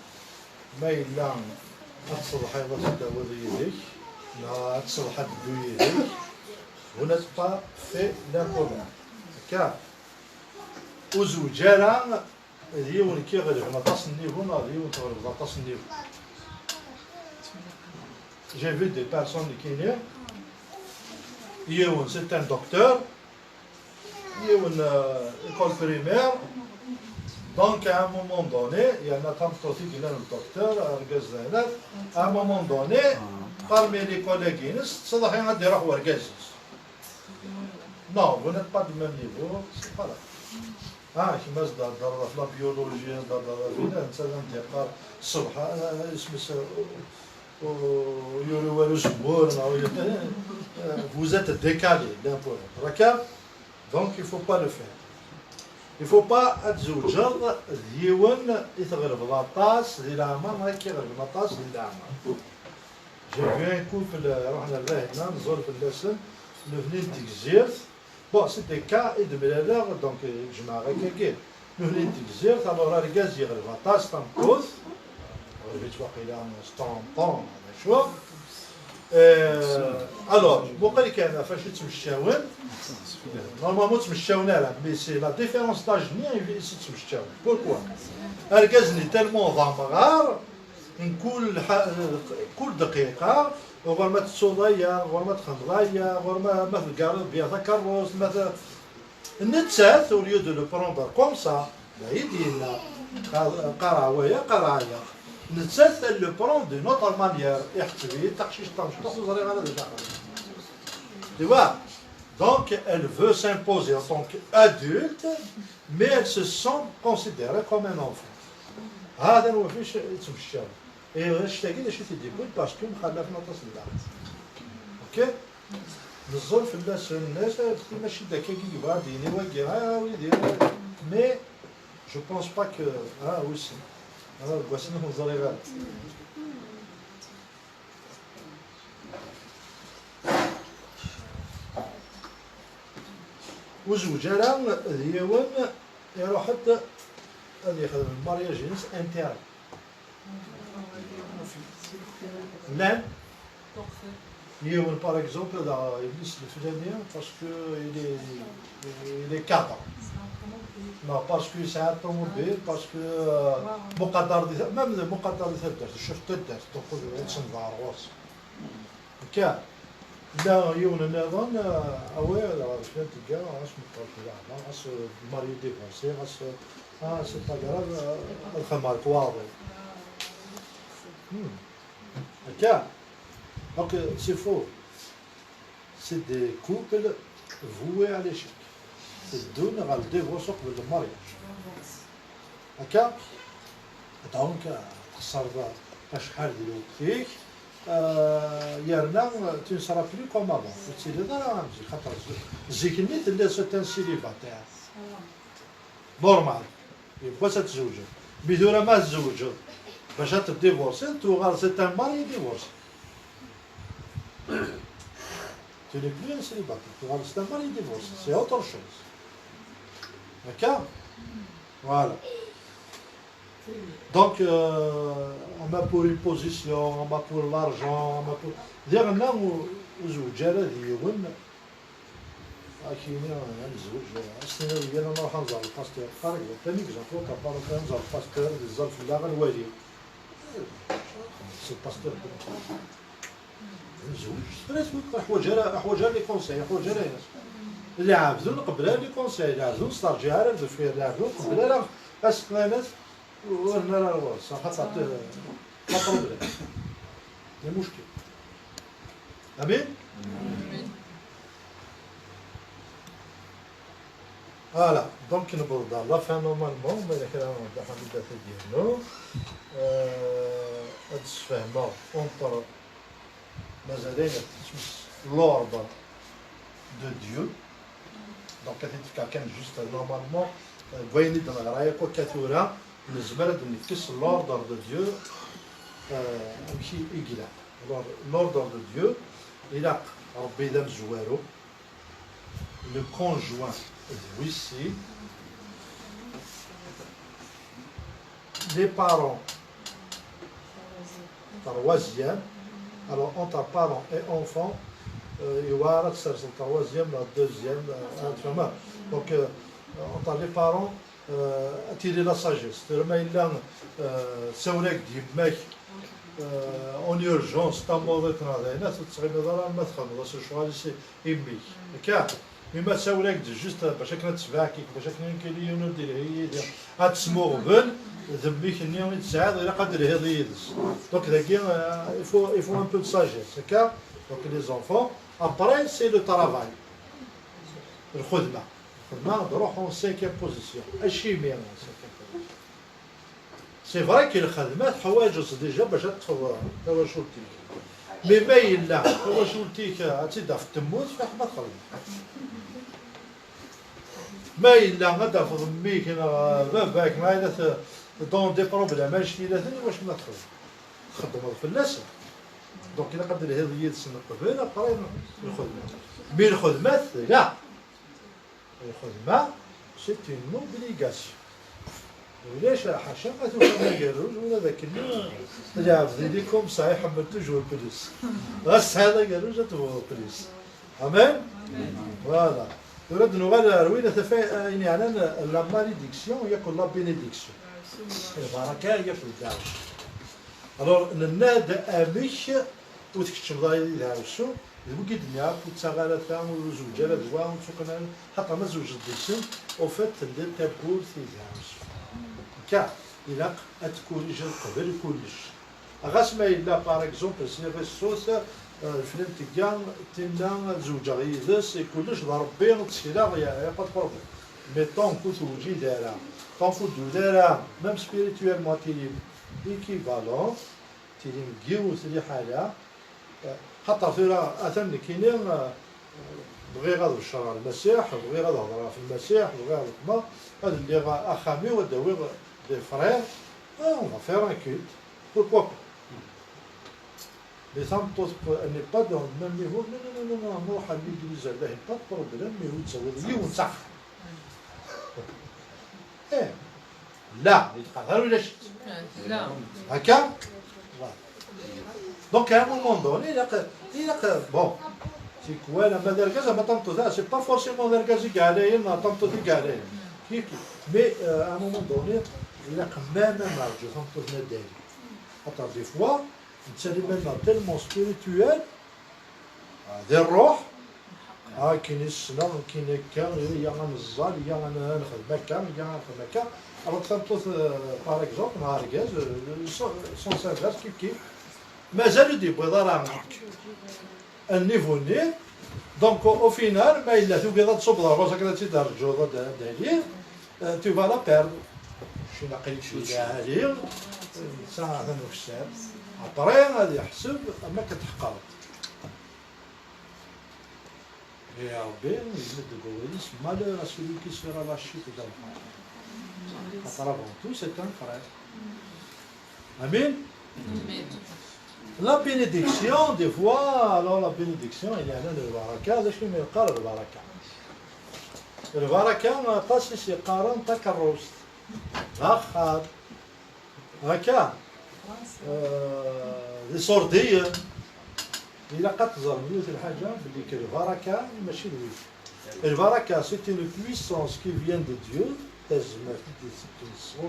ما إلا تصلحي لا تداول يديك لا تصلحي تدو يديك هنا تبقى في لامبومون هكا وزوجانا ديون كيغلب نطاس النيفو ديون تغلب نطاس النيفو j'ai vu des personnes qui viennent يون c'est un docteur يون école primaire. Donc à un moment donné, il y en a tant aussi qui viennent le docteur, à un moment donné, parmi les collègues, ça n'a rien à dire à Ouargazis. Non, vous n'êtes pas du même niveau, c'est pas là. Ah, qui m'a dit dans la biologie, dans la vie, ça veut dire par Subha, vous êtes décalé d'un point. دونك يفو با لو فير. يفو با تزوجد ديون يتغلب لاطاس ديال العمر ما كيغلب لاطاس ديال العمر. جي في ان كوبل رحنا لهنا نزور في اللسن نفنين تكزيرت بون سي دي كا اي دو ميلادور دونك جماعة غير كاين نفنين تكزيرت الوغ الرجاز يغلب لاطاس تنقوس غلبت واقيلا ستونطون شو الوغ بوقا لي كان فاش يتمشاون نورمالمون تمشاون لا مي سي لا ديفيرونس داج ني يتمشاون بوركوا الرجاز تالمون ضمغار كل دقيقة غير ما تصوضيا غير ما تخنضغيا غير ما تلقى بيضا كاروس ما نتسات اوليو دو لو بروندر كوم سا بعيد ديالنا قراوية قراية نتسات لو بروند دو نوتر مانيير يحتوي تقشيش طنش تزري على ديجا tu vois donc elle veut s'imposer en tant qu'adulte mais elle se sent considérée comme un enfant هذا هو فيش يتمشى اشتاقي لشي تيديكول باسكو مخلفنا تصل اوكي نزول في الناس ماشي داك كيبغى ديني واكي ها وليدي مي جو بونس با كو ها وسي ها بغيت نهضر غير وزوج راه ديالهم يروح حتى هذه يخدم المارياج جينس انتير نعم يوم باغ اكزومبل هذا يجلس الفلانيه باسكو il est cadre non باسكو يساعد الطوموبيل باسكو مقدر ميم مقدر ديال شفت الدرس تقول تنضع روس هكا لا يوم نظن اوي فهمت كاع واش مطلق لا واش الماري ديفونسي واش سي با غراف الخمار واضح هكا دونك سي فو سي دي كوبل فوي على l'échec تدون غا الديفورس قبل المارياج هكا دونك خسر شحال ديال وقتك يرنا tu ne seras plus comme avant السيدة راه غنمشي خاطر زيكني تلا سيتان سيليباتير نورمال يبغى تتزوج بدون ما تزوج باش تديفورسي تو غير سيتان ماري ديفورس tu n'es plus un célibataire tu غير سيتان ماري ديفورس سي اوتر شوز هكا فوالا Donc, on m'a pour une position, on m'a pour l'argent, on m'a pour... ديالنا وزوجة ديالهم أكيد نزوج السنة ديالنا نروح نزور الباستور خارج ثاني كزاكو كبارو كنزور الباستور نزور في اللاغ الوالي سي الباستور نزوج ستريس حوايجها لي كونساي حوايجها اللي عابدون قبلها لي كونساي اللي عابدون ستارجيها راه دفير اللي عابدون قبلها راه اسكنانات ورنا راه الورص خاطر ما بروبليم لا مشكل امين فوالا دونك نبرد لا فان نورمالمون ملي كان نوضح البدايه ديالنا هاد السفهمه اونتر مازالين تتمس لوردر دو ديو دونك كتفكر كان جوست نورمالمون بغيني نغرايا كو كاثوره نزمر نكس لوردر دو ديو نمشي إيكلا لوردر دو ديو إلا ربي دام زوارو لو كونجوان دويسي لي بارون troisième alors entre parents et enfants يوارد سرس troisième la deuxième تفهمها دونك entre les parents attirer la sagesse ما إلا ساولاك ديماك اون اورجونس طموضتنا هنا تتغيب نظرا ما تخدم سو شغال سي امي هكا مما تساولاك جوست باش كنا تسباكيك باش كنا كيليون دير هي ديال هتسمو غبل ذبيك اليوم يتساعد الى قدر هذا يدس دونك داكي يفو ان بو دو ساجيس هكا دونك لي زونفون ابري سي لو طرافاي الخدمه نروحو سيكيام بوزيسيون اشي ميم سي فري كي الخدمات حوايج ديجا باش تدخل توا شولتيك مي باين لا توا شولتيك تيدا في التموت فاح ما تخدم ما إلا غدا في ضميك باباك ما إلا دون دي بروبليم ماشي إلا ثاني واش ما تخدم تخدم الفلاس دونك إلا قدر هذا يدسن قبل قريب الخدمة مي الخدمات لا الخدمة سي اون اوبليغاسيون ولاش حاشا ما توصل الجروج ولا ذاك اللي عرفتي ليكم صحيح حمل توجور بليس غاس هذا جروج تو بليس امين فوالا نريد نغير روينة يعني على لا ماليديكسيون ياكل لا بينيديكسيون البركة ياكل داوش الوغ ننادى اميش وتكتشم ضايل داوشو يبقى الدنيا وتساغالة وزوجة دوا وتسوقنا حتى ما زوج الديسن وفات اللي تبور في داوش كا إلا أتكوريج قبل كلش أغاس ما إلا باغ إكزومبل سي ريسوس الفلان تيكان تينا زوجة غيدس كلش ضربي تسيلا يا با بروبليم مي طون كنت وجي دارا طون كنت دارا ميم سبيريتويلمون تيلي إيكيفالون تيلي مكيو تيلي حالة حتى في أثمن كاينين بغي غاد الشرع المسيح بغي غاد هضرة في المسيح بغي غاد الطما هذا اللي أخامي وداوي دي فرير on va faire un culte pourquoi pas les femmes elle n'est pas dans le même niveau non نروح à l'église là pas de problème mais وتزوج يوم صح ايه لا يتقدر ولا شيء لا هكا دونك à un moment donné il bon c'est quoi la مدرجة ما تنطو ذا c'est pas forcément مدرجة كاع ما تنطو كاع كيف mais à un moment donné إلا قمامة مرجو تنطو نداري خاطر دي فوا نتسالي منا تيلمون سبيريتويال ذي الروح كاين السنة كاين هكا يا غنزال يا غنخدم هكا يا غنخدم هكا الوغ تنطو باغ اكزومبل نهار كاز سون سانفيرس كيف مازالو دي بيضا راه النيفو ني دونك او فينال ما إلا توقي تصب ضربة كذا تيدرجو دالير tu vas la perdre. شي نقي شي عالي ساعة ثاني في الشهر après غادي يحسب ما كتحقق يا ربي يزيد الكواليس malheur à celui qui sera lâché tout à l'heure خاطر avant tout c'est un frère Amen. La bénédiction des fois alors la bénédiction il y a là le baraka هذا شنو يقال البركة البركة ما قاسش يقارن تكروس آخر هكا صوردية إلا قد تزرميوت الحاجة بلي البركة ماشي الويل البركة c'est une puissance qui vient de Dieu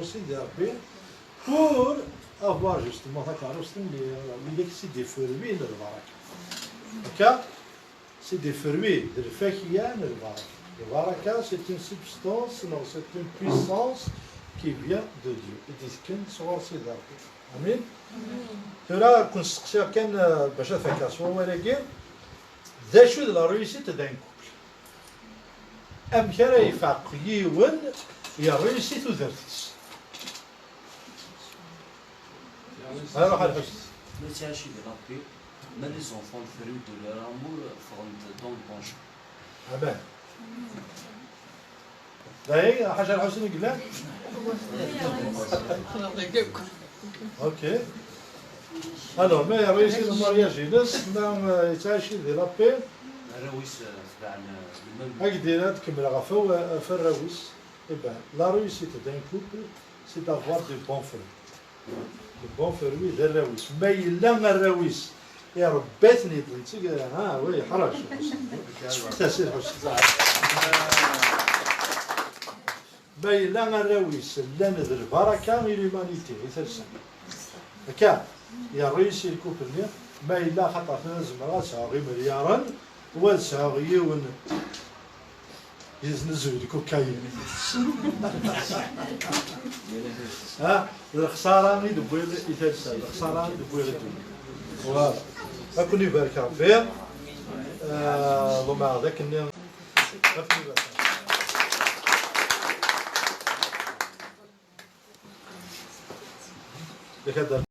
aussi de ربي pour avoir justement هكا عرفتم اللي سي دي فروي للبركة هكا سي دي فروي الفاكهة للبركة البركة c'est une substance non c'est une puissance qui vient de Dieu. Et كان صغار سيدي ربي. آمين. هنا كنت نسقسيها كان باش نفكر ولكن ذا شو لا ريوسيت دان كوبل. أم كان يفاق يون يا ريوسيت ودرتيس. هذا واحد بس. ما تعيش بربي ما لي زونفون فريو دو لور امور فروند دون بونج. آمين. هي حاجة الحسين قلنا اوكي alors mais réussir le mariage ينس ما يتعايش دي لابي الرويس تبع المهم هكذا تكمل غفو في الرويس يبان لا ريوسيت دان كوبل سي دافوار دي بون فري دي بون فري ديال الرويس ما إلا الرويس يا رباتني طليتي ها وي حرج تسير حسين باين لا الرويس لا نذر البركة غير لومانيتي يثلسن هكا يا رئيسي الكوبرني ما إلا خطر في الزمرة ساغي مليارا وساغي ون يزنزل الكوكايين ها الخسارة غير دبويل يثلسن الخسارة غير دبويل الدنيا فوالا أكون يبارك ربي اللهم هذاك النير لكذا